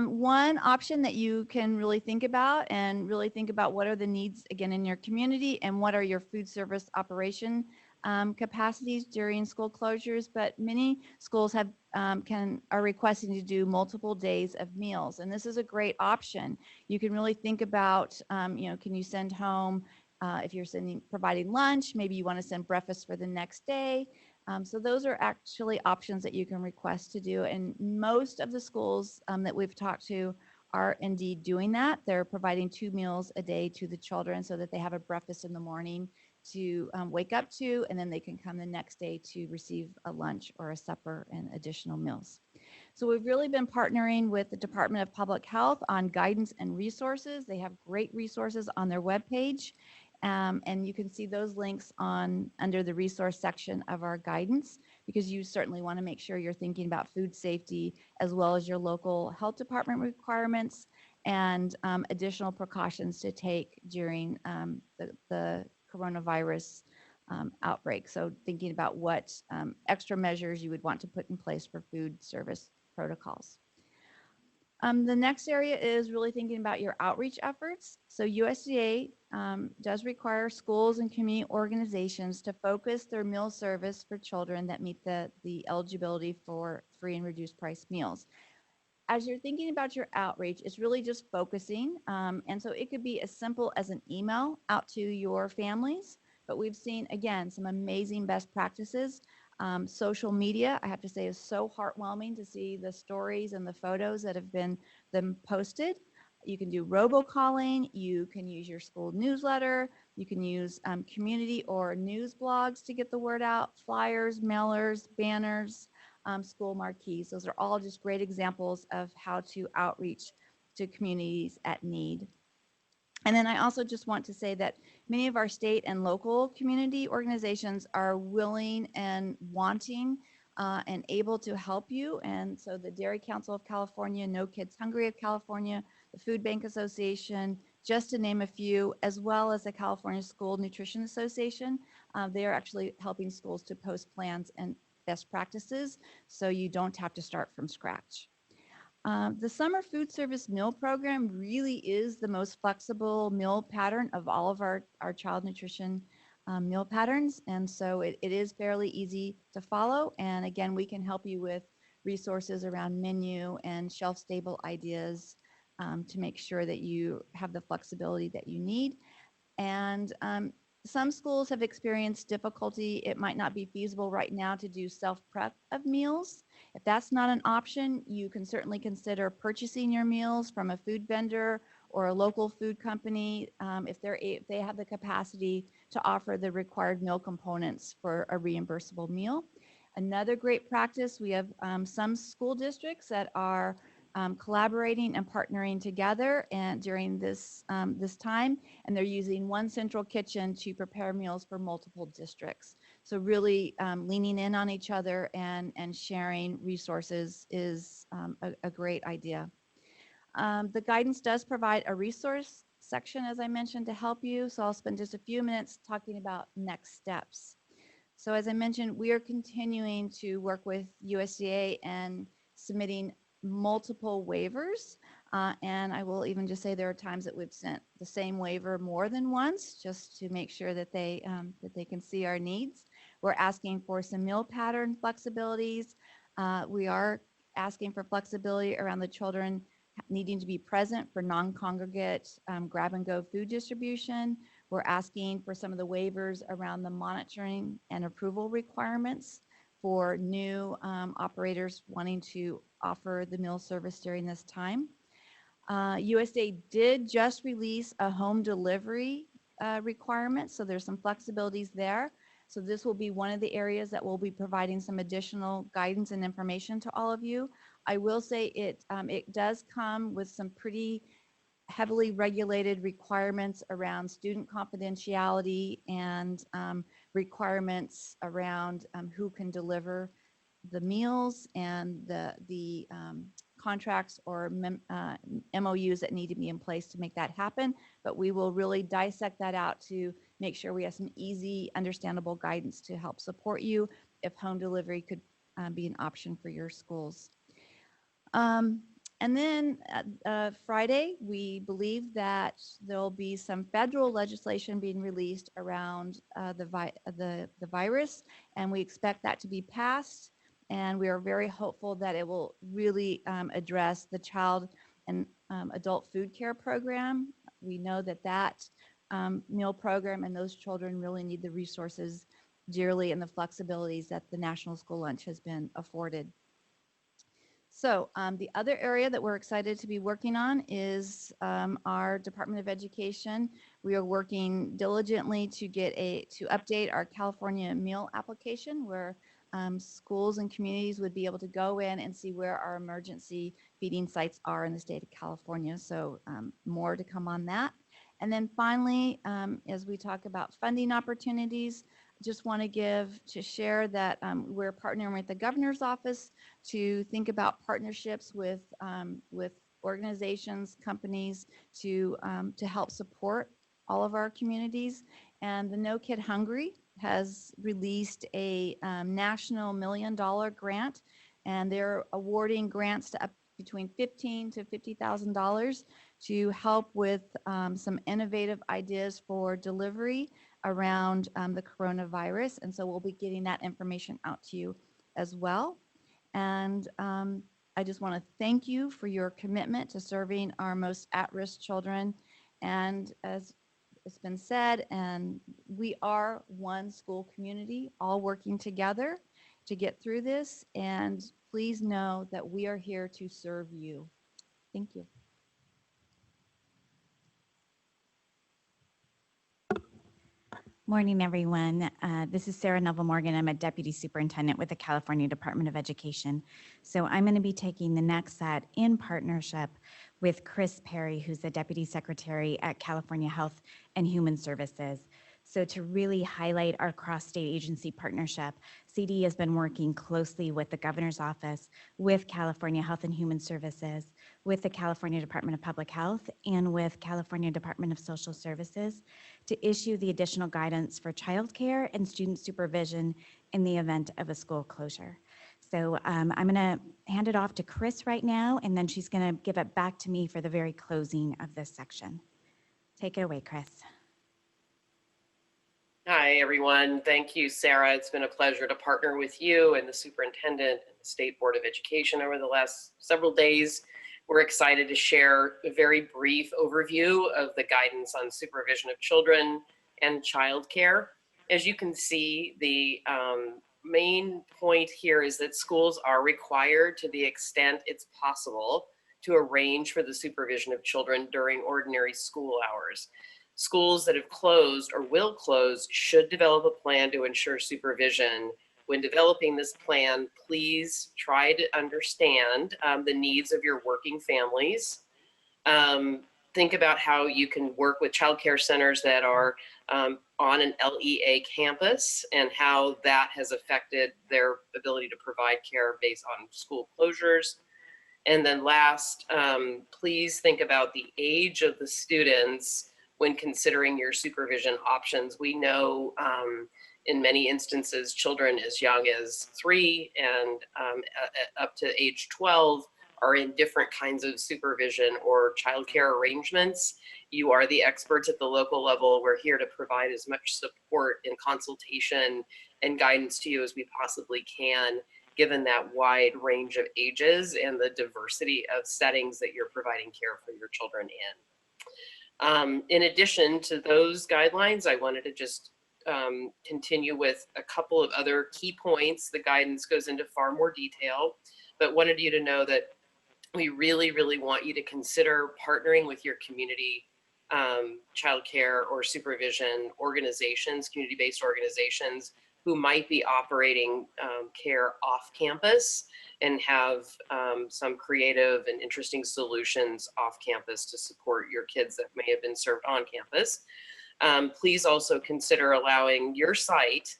One option that you can really think about what are the needs again in your community and what are your food service operation capacities during school closures, but many schools are requesting to do multiple days of meals, and this is a great option. You can really think about, can you send home, if you're providing lunch, maybe you want to send breakfast for the next day. So those are actually options that you can request to do, and most of the schools that we've talked to are indeed doing that. They're providing 2 meals a day to the children so that they have a breakfast in the morning to wake up to, and then they can come the next day to receive a lunch or a supper and additional meals. So we've really been partnering with the Department of Public Health on guidance and resources. They have great resources on their webpage, and you can see those links under the resource section of our guidance, because you certainly want to make sure you're thinking about food safety as well as your local health department requirements and additional precautions to take during the coronavirus outbreak. So thinking about what extra measures you would want to put in place for food service protocols. The next area is really thinking about your outreach efforts. So USDA does require schools and community organizations to focus their meal service for children that meet the eligibility for free and reduced price meals. As you're thinking about your outreach, it's really just focusing. And so it could be as simple as an email out to your families, but we've seen, again, some amazing best practices. Social media, I have to say, is so heartwarming to see the stories and the photos that have been posted. You can do robocalling, you can use your school newsletter, you can use community or news blogs to get the word out, flyers, mailers, banners, school marquees. Those are all just great examples of how to outreach to communities at need. And then I also just want to say that many of our state and local community organizations are willing and wanting and able to help you. And so the Dairy Council of California, No Kids Hungry of California, the Food Bank Association, just to name a few, as well as the California School Nutrition Association. They are actually helping schools to post plans and best practices so you don't have to start from scratch. The summer food service meal program really is the most flexible meal pattern of all of our child nutrition meal patterns. And so it is fairly easy to follow. And again, we can help you with resources around menu and shelf stable ideas to make sure that you have the flexibility that you need. And some schools have experienced difficulty. It might not be feasible right now to do self-prep of meals. If that's not an option, you can certainly consider purchasing your meals from a food vendor or a local food company if they have the capacity to offer the required meal components for a reimbursable meal. Another great practice, we have some school districts that are collaborating and partnering together and during this time, and they're using one central kitchen to prepare meals for multiple districts. So really leaning in on each other and sharing resources is a great idea. The guidance does provide a resource section, as I mentioned, to help you. So I'll spend just a few minutes talking about next steps. So as I mentioned, we are continuing to work with USDA and submitting multiple waivers. And I will even just say there are times that we've sent the same waiver more than once, just to make sure that they can see our needs. We're asking for some meal pattern flexibilities. We are asking for flexibility around the children needing to be present for non-congregate grab-and-go food distribution. We're asking for some of the waivers around the monitoring and approval requirements for new operators wanting to offer the meal service during this time. USDA did just release a home delivery requirement, so there's some flexibilities there. So this will be one of the areas that we'll be providing some additional guidance and information to all of you. I will say it does come with some pretty heavily regulated requirements around student confidentiality and requirements around who can deliver the meals and the contracts or MOUs that need to be in place to make that happen. But we will really dissect that out to make sure we have some easy, understandable guidance to help support you if home delivery could be an option for your schools. And then Friday, we believe that there'll be some federal legislation being released around the virus, and we expect that to be passed. And we are very hopeful that it will really address the child and adult food care program. We know that that meal program and those children really need the resources dearly and the flexibilities that the National School Lunch has been afforded. So the other area that we're excited to be working on is our Department of Education. We are working diligently to update our California meal application, where schools and communities would be able to go in and see where our emergency feeding sites are in the state of California. So more to come on that. And then finally, as we talk about funding opportunities, just want to share that we're partnering with the governor's office to think about partnerships with organizations, companies to help support all of our communities. And the No Kid Hungry has released a national $1 million grant, and they're awarding grants to up between $15,000 to $50,000 to help with some innovative ideas for delivery around the coronavirus. And so we'll be getting that information out to you as well. And I just want to thank you for your commitment to serving our most at-risk children. And as it's been said, and we are one school community, all working together to get through this. And please know that we are here to serve you. Thank you. Morning, everyone. This is Sarah Neville-Morgan. I'm a Deputy Superintendent with the California Department of Education. So I'm going to be taking the next set in partnership with Chris Perry, who's the Deputy Secretary at California Health and Human Services. So to really highlight our cross-state agency partnership, CD has been working closely with the Governor's Office, with California Health and Human Services, with the California Department of Public Health, and with California Department of Social Services to issue the additional guidance for childcare and student supervision in the event of a school closure. So I'm going to hand it off to Chris right now, and then she's going to give it back to me for the very closing of this section. Take it away, Chris. Hi, everyone. Thank you, Sarah. It's been a pleasure to partner with you and the superintendent and the State Board of Education over the last several days. We're excited to share a very brief overview of the guidance on supervision of children and childcare. As you can see, the main point here is that schools are required, to the extent it's possible, to arrange for the supervision of children during ordinary school hours. Schools that have closed or will close should develop a plan to ensure supervision. When developing this plan, please try to understand the needs of your working families. Think about how you can work with childcare centers that are on an LEA campus and how that has affected their ability to provide care based on school closures. And then last, please think about the age of the students when considering your supervision options. We know in many instances, children as young as 3 and up to age 12 are in different kinds of supervision or childcare arrangements. You are the experts at the local level. We're here to provide as much support and consultation and guidance to you as we possibly can, given that wide range of ages and the diversity of settings that you're providing care for your children in. In addition to those guidelines, I wanted to just continue with a couple of other key points. The guidance goes into far more detail, but wanted you to know that we really, really want you to consider partnering with your community childcare or supervision organizations, community-based organizations who might be operating care off campus and have some creative and interesting solutions off campus to support your kids that may have been served on campus. Please also consider allowing your site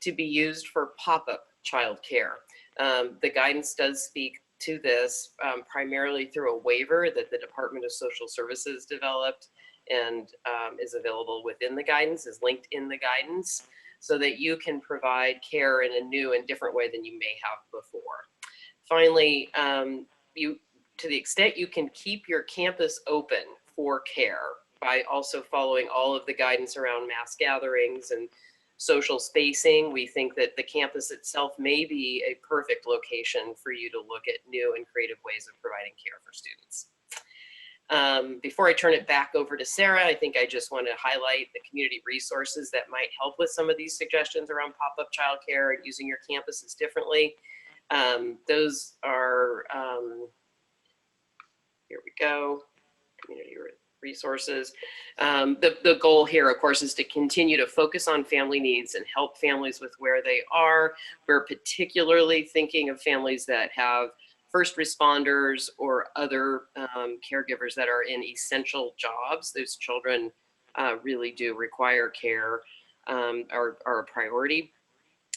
to be used for pop-up childcare. The guidance does speak to this primarily through a waiver that the Department of Social Services developed and is available within the guidance, is linked in the guidance, so that you can provide care in a new and different way than you may have before. Finally, to the extent you can keep your campus open for care by also following all of the guidance around mass gatherings and social spacing, we think that the campus itself may be a perfect location for you to look at new and creative ways of providing care for students. Before I turn it back over to Sarah, I think I just want to highlight the community resources that might help with some of these suggestions around pop-up childcare and using your campuses differently. Those are, here we go, community resources. The goal here, of course, is to continue to focus on family needs and help families with where they are. We're particularly thinking of families that have first responders or other caregivers that are in essential jobs. Those children really do require care, are a priority.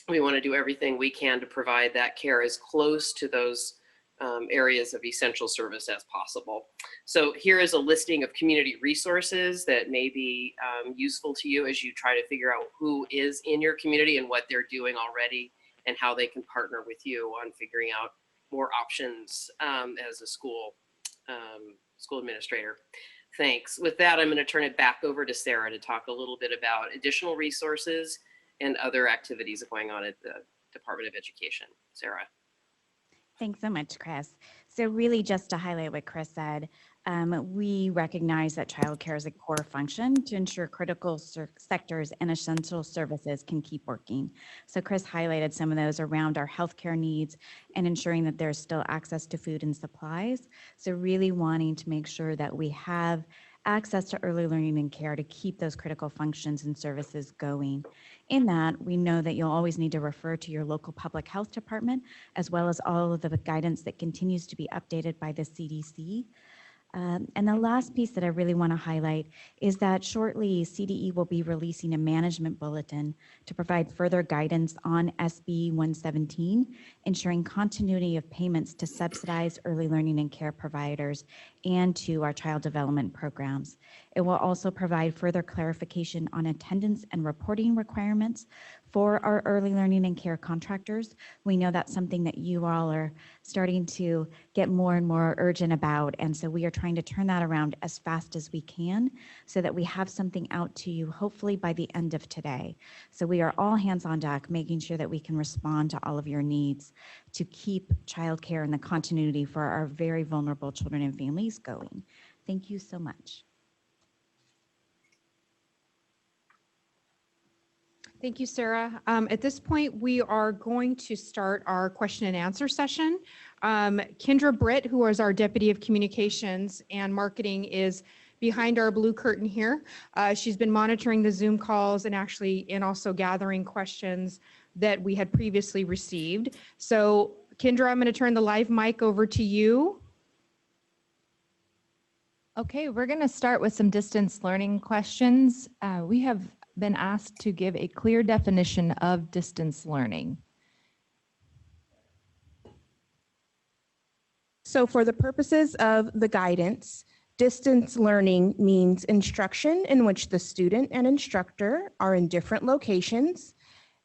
We want to do everything we can to provide that care as close to those areas of essential service as possible. So here is a listing of community resources that may be useful to you as you try to figure out who is in your community and what they're doing already and how they can partner with you on figuring out more options as a school administrator. Thanks. With that, I'm going to turn it back over to Sarah to talk a little bit about additional resources and other activities going on at the Department of Education. Sarah. Thanks so much, Chris. So really just to highlight what Chris said, we recognize that childcare is a core function to ensure critical sectors and essential services can keep working. So Chris highlighted some of those around our healthcare needs and ensuring that there's still access to food and supplies. So really wanting to make sure that we have access to early learning and care to keep those critical functions and services going. In that, we know that you'll always need to refer to your local public health department, as well as all of the guidance that continues to be updated by the CDC. And the last piece that I really want to highlight is that shortly CDE will be releasing a management bulletin to provide further guidance on SB 117, ensuring continuity of payments to subsidized early learning and care providers and to our child development programs. It will also provide further clarification on attendance and reporting requirements for our early learning and care contractors. We know that's something that you all are starting to get more and more urgent about. And so we are trying to turn that around as fast as we can so that we have something out to you, hopefully by the end of today. So we are all hands on deck, making sure that we can respond to all of your needs to keep childcare and the continuity for our very vulnerable children and families going. Thank you so much. Thank you, Sarah. At this point, we are going to start our question and answer session. Kendra Britt, who is our Deputy of Communications and Marketing, is behind our blue curtain here. She's been monitoring the Zoom calls and also gathering questions that we had previously received. So Kendra, I'm going to turn the live mic over to you. Okay, we're going to start with some distance learning questions. We have been asked to give a clear definition of distance learning. So for the purposes of the guidance, distance learning means instruction in which the student and instructor are in different locations.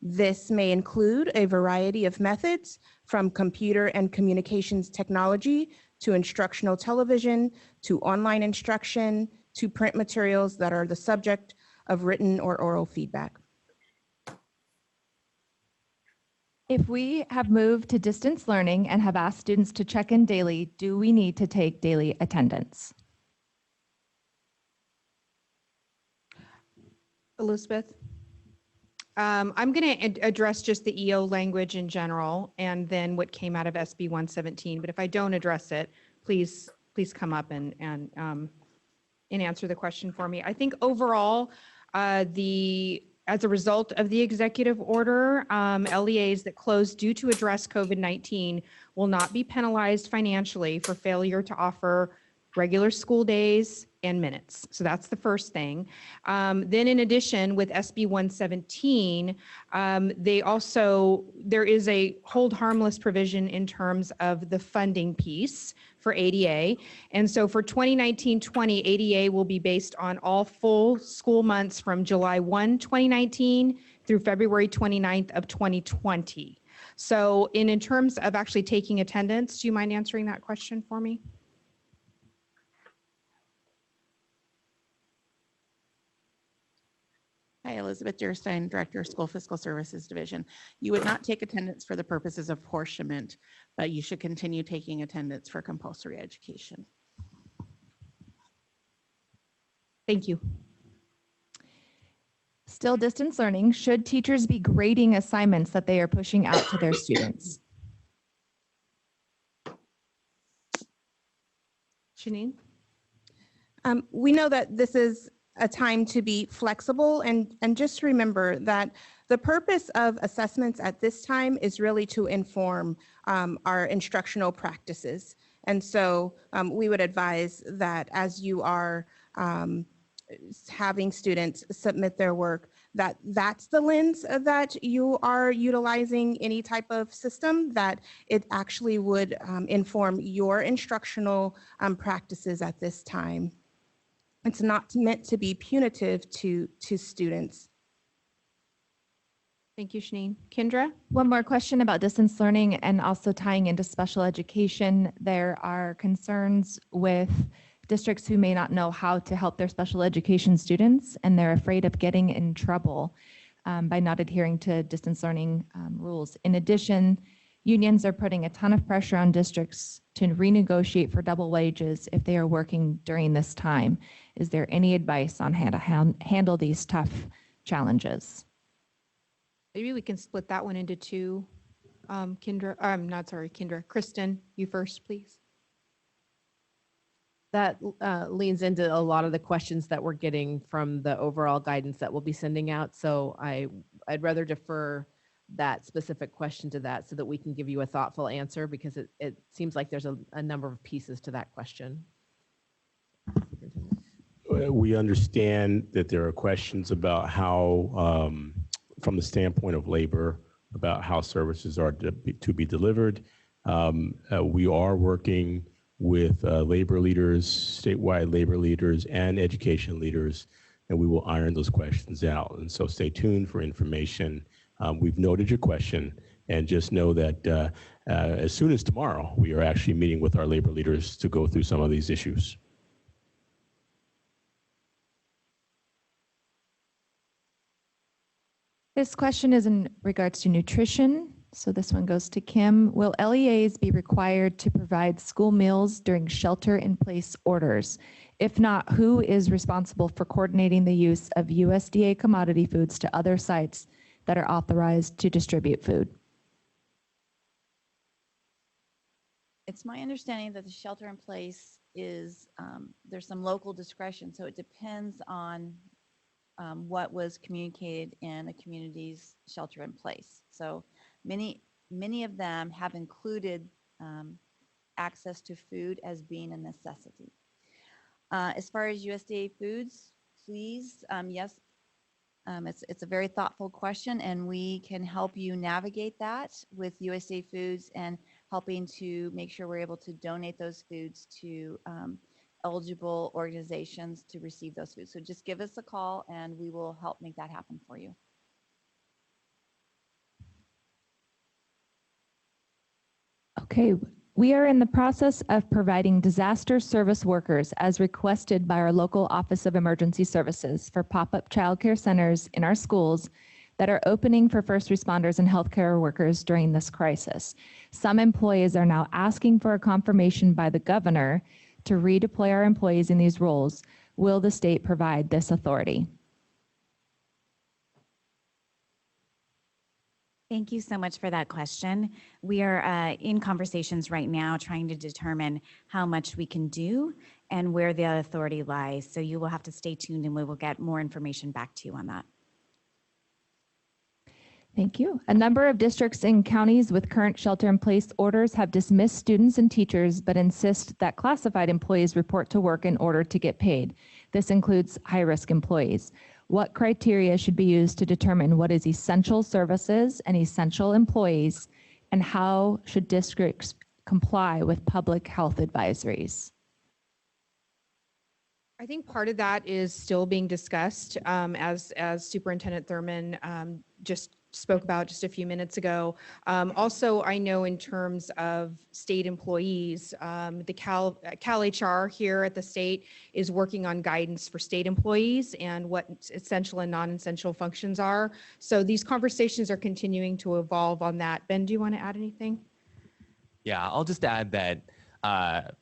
This may include a variety of methods, from computer and communications technology to instructional television, to online instruction, to print materials that are the subject of written or oral feedback. If we have moved to distance learning and have asked students to check in daily, do we need to take daily attendance? Elizabeth? I'm going to address just the EO language in general and then what came out of SB 117. But if I don't address it, please come up and answer the question for me. I think overall, as a result of the executive order, LEAs that closed due to address COVID-19 will not be penalized financially for failure to offer regular school days and minutes. So that's the first thing. Then in addition, with SB 117, there is a hold harmless provision in terms of the funding piece for ADA. And so for 2019-20, ADA will be based on all full school months from July 1, 2019 through February 29th of 2020. So in terms of actually taking attendance, do you mind answering that question for me? Hi, Elizabeth Dierstein, Director of School Fiscal Services Division. You would not take attendance for the purposes of apportionment, but you should continue taking attendance for compulsory education. Thank you. Still distance learning, should teachers be grading assignments that they are pushing out to their students? Janine? We know that this is a time to be flexible, and just remember that the purpose of assessments at this time is really to inform our instructional practices. And so we would advise that as you are having students submit their work, that's the lens that you are utilizing any type of system, that it actually would inform your instructional practices at this time. It's not meant to be punitive to students. Thank you, Janine. Kendra? One more question about distance learning and also tying into special education. There are concerns with districts who may not know how to help their special education students, and they're afraid of getting in trouble by not adhering to distance learning rules. In addition, unions are putting a ton of pressure on districts to renegotiate for double wages if they are working during this time. Is there any advice on how to handle these tough challenges? Maybe we can split that one into two. Kendra. Kristen, you first, please. That leans into a lot of the questions that we're getting from the overall guidance that we'll be sending out. So I'd rather defer that specific question to that so that we can give you a thoughtful answer, because it seems like there's a number of pieces to that question. We understand that there are questions about how, from the standpoint of labor, about how services are to be delivered. We are working with labor leaders, statewide labor leaders, and education leaders, and we will iron those questions out. And so stay tuned for information We've noted your question, and just know that as soon as tomorrow, we are actually meeting with our labor leaders to go through some of these issues. This question is in regards to nutrition. So this one goes to Kim. Will LEAs be required to provide school meals during shelter-in-place orders? If not, who is responsible for coordinating the use of USDA commodity foods to other sites that are authorized to distribute food? It's my understanding that the shelter in place is, there's some local discretion, so it depends on what was communicated in a community's shelter in place. So many of them have included access to food as being a necessity. As far as USDA foods, please, yes, it's a very thoughtful question, and we can help you navigate that with USDA foods and helping to make sure we're able to donate those foods to eligible organizations to receive those foods. So just give us a call and we will help make that happen for you. Okay, we are in the process of providing disaster service workers as requested by our local Office of Emergency Services for pop-up childcare centers in our schools that are opening for first responders and healthcare workers during this crisis. Some employees are now asking for a confirmation by the governor to redeploy our employees in these roles. Will the state provide this authority? Thank you so much for that question. We are in conversations right now trying to determine how much we can do and where the authority lies. So you will have to stay tuned and we will get more information back to you on that. Thank you. A number of districts and counties with current shelter-in-place orders have dismissed students and teachers, but insist that classified employees report to work in order to get paid. This includes high-risk employees. What criteria should be used to determine what is essential services and essential employees, and how should districts comply with public health advisories? I think part of that is still being discussed, as Superintendent Thurmond just spoke about just a few minutes ago. Also, I know in terms of state employees, the Cal HR here at the state is working on guidance for state employees and what essential and non-essential functions are. So these conversations are continuing to evolve on that. Ben, do you want to add anything? Yeah, I'll just add that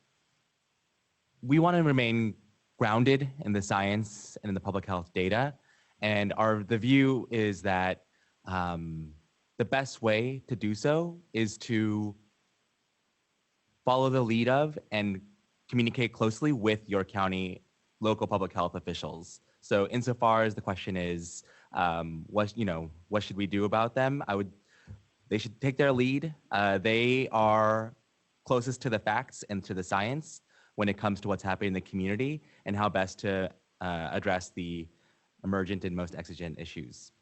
we want to remain grounded in the science and in the public health data. And the view is that the best way to do so is to follow the lead of and communicate closely with your county local public health officials. So insofar as the question is, what should we do about them? They should take their lead. They are closest to the facts and to the science when it comes to what's happening in the community and how best to address the emergent and most exigent issues.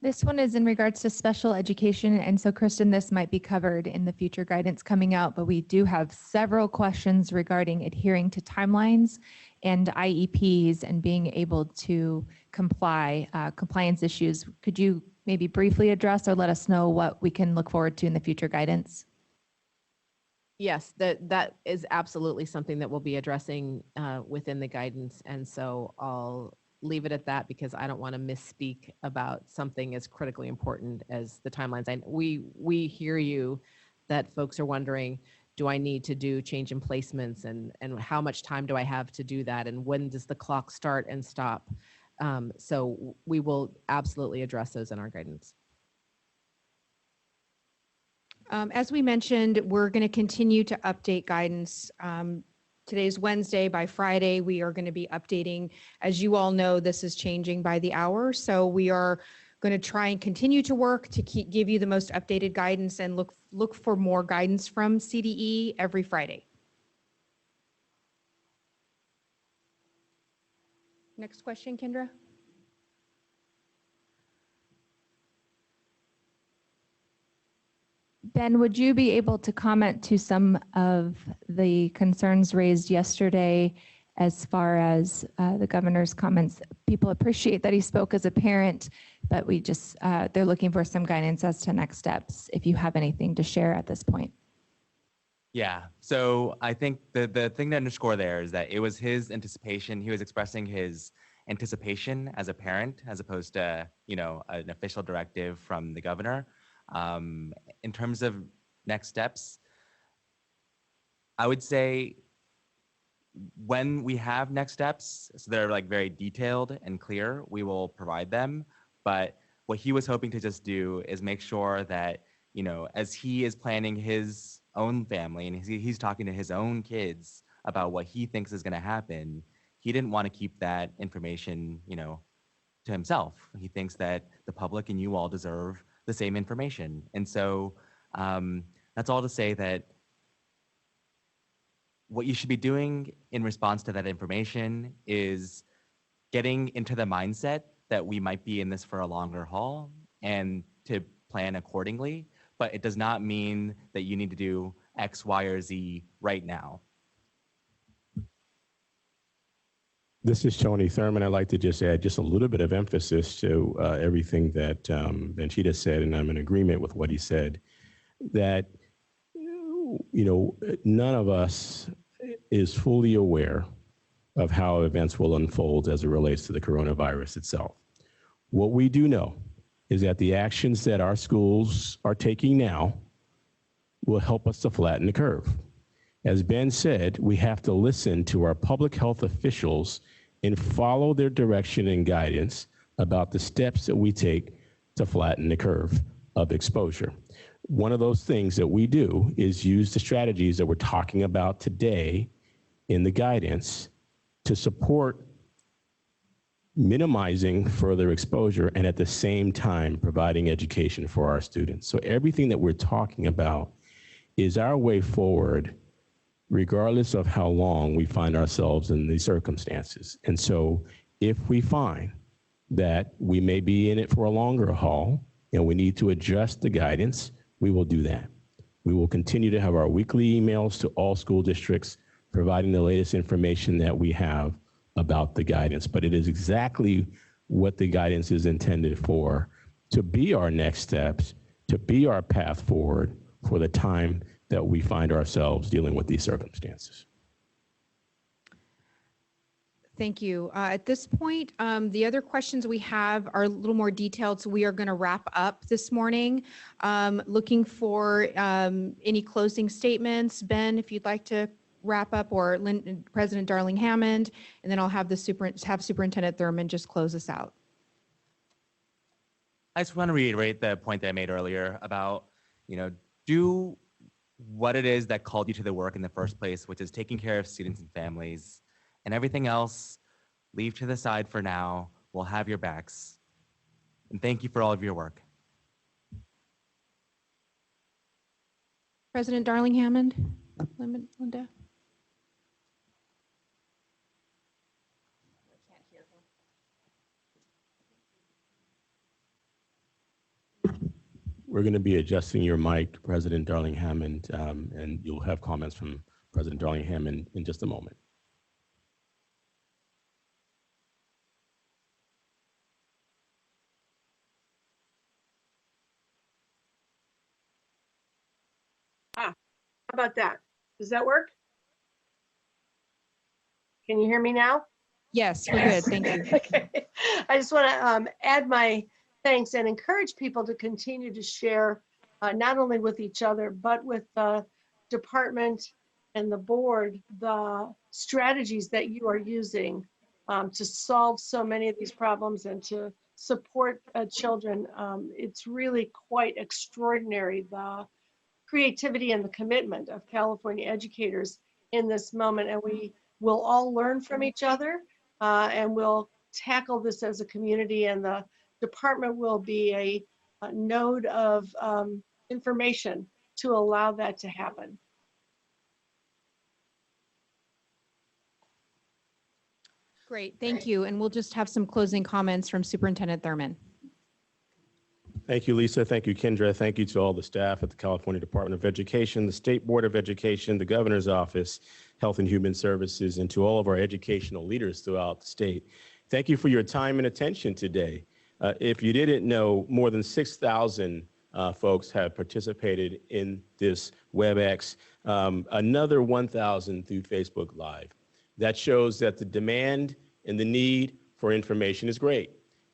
This one is in regards to special education. And so, Kristen, this might be covered in the future guidance coming out, but we do have several questions regarding adhering to timelines and IEPs and being able to comply, compliance issues. Could you maybe briefly address or let us know what we can look forward to in the future guidance? Yes, that is absolutely something that we'll be addressing within the guidance. And so I'll leave it at that because I don't want to misspeak about something as critically important as the timelines. We hear you that folks are wondering, do I need to do change in placements and how much time do I have to do that? And when does the clock start and stop? So we will absolutely address those in our guidance. As we mentioned, we're going to continue to update guidance. Today's Wednesday. By Friday, we are going to be updating. As you all know, this is changing by the hour. So we are going to try and continue to work to give you the most updated guidance and look for more guidance from CDE every Friday. Next question, Kendra. Ben, would you be able to comment to some of the concerns raised yesterday as far as the governor's comments. People appreciate that he spoke as a parent, but we just, they're looking for some guidance as to next steps, if you have anything to share at this point. Yeah, so I think the thing to underscore there is that it was his anticipation. He was expressing his anticipation as a parent, as opposed to, you know, an official directive from the governor. In terms of next steps, I would say when we have next steps, so they're like very detailed and clear, we will provide them. But what he was hoping to just do is make sure that, you know, as he is planning his own family and he's talking to his own kids about what he thinks is going to happen, he didn't want to keep that information, you know, to himself. He thinks that the public and you all deserve the same information. And so that's all to say that what you should be doing in response to that information is getting into the mindset that we might be in this for a longer haul and to plan accordingly. But it does not mean that you need to do X, Y, or Z right now. This is Tony Thurmond. I'd like to just add just a little bit of emphasis to everything that Benchita said, and I'm in agreement with what he said, that, you know, none of us is fully aware of how events will unfold as it relates to the coronavirus itself. What we do know is that the actions that our schools are taking now will help us to flatten the curve. As Ben said, we have to listen to our public health officials and follow their direction and guidance about the steps that we take to flatten the curve of exposure. One of those things that we do is use the strategies that we're talking about today in the guidance to support minimizing further exposure and at the same time providing education for our students. So everything that we're talking about is our way forward, regardless of how long we find ourselves in these circumstances. And so if we find that we may be in it for a longer haul and we need to adjust the guidance, we will do that. We will continue to have our weekly emails to all school districts, providing the latest information that we have about the guidance. But it is exactly what the guidance is intended for, to be our next steps, to be our path forward for the time that we find ourselves dealing with these circumstances. Thank you. At this point, the other questions we have are a little more detailed, so we are going to wrap up this morning. Looking for any closing statements. Ben, if you'd like to wrap up, or President Darling-Hammond, and then I'll have Superintendent Thurmond just close us out. I just want to reiterate the point that I made earlier about, you know, do what it is that called you to the work in the first place, which is taking care of students and families, and everything else, leave to the side for now. We'll have your backs. And thank you for all of your work. President Darling-Hammond, Linda. We're going to be adjusting your mic, President Darling-Hammond, and you'll have comments from President Darling-Hammond in just a moment. How about that? Does that work? Can you hear me now? Yes, we're good. Thank you. Okay. I just want to add my thanks and encourage people to continue to share not only with each other, but with the department and the board, the strategies that you are using to solve so many of these problems and to support children. It's really quite extraordinary, the creativity and the commitment of California educators in this moment. And we will all learn from each other and we'll tackle this as a community, and the department will be a node of information to allow that to happen. Great, thank you. And we'll just have some closing comments from Superintendent Thurmond. Thank you, Lisa. Thank you, Kendra. Thank you to all the staff at the California Department of Education, the State Board of Education, the Governor's Office, Health and Human Services, and to all of our educational leaders throughout the state. Thank you for your time and attention today. If you didn't know, more than 6,000 folks have participated in this WebEx, another 1,000 through Facebook Live. That shows that the demand and the need for information is great,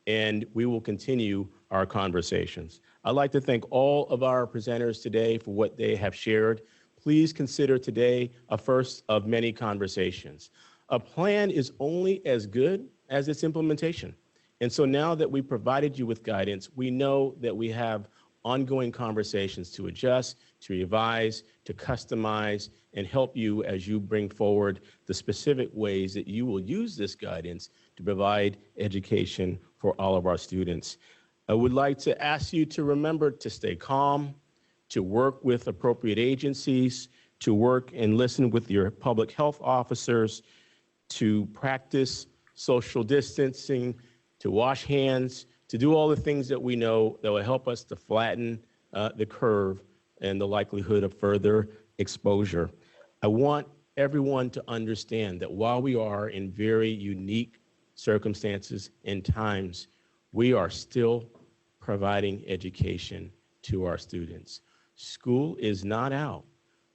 and we will continue our conversations. I'd like to thank all of our presenters today for what they have shared. Please consider today a first of many conversations. A plan is only as good as its implementation. And so now that we provided you with guidance, we know that we have ongoing conversations to adjust, to revise, to customize, and help you as you bring forward the specific ways that you will use this guidance to provide education for all of our students. I would like to ask you to remember to stay calm, to work with appropriate agencies, to work and listen with your public health officers, to practice social distancing, to wash hands, to do all the things that we know that will help us to flatten the curve and the likelihood of further exposure. I want everyone to understand that while we are in very unique circumstances and times, we are still providing education to our students. School is not out,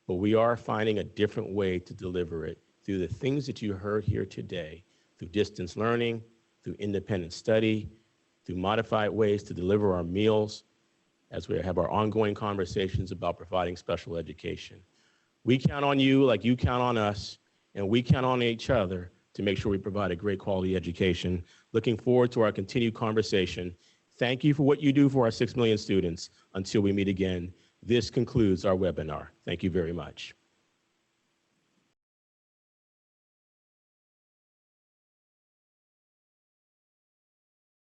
but we are finding a different way to deliver it through the things that you heard here today, through distance learning, through independent study, through modified ways to deliver our meals, as we have our ongoing conversations about providing special education. We count on you like you count on us, and we count on each other to make sure we provide a great quality education. Looking forward to our continued conversation. Thank you for what you do for our 6 million students. Until we meet again, this concludes our webinar. Thank you very much.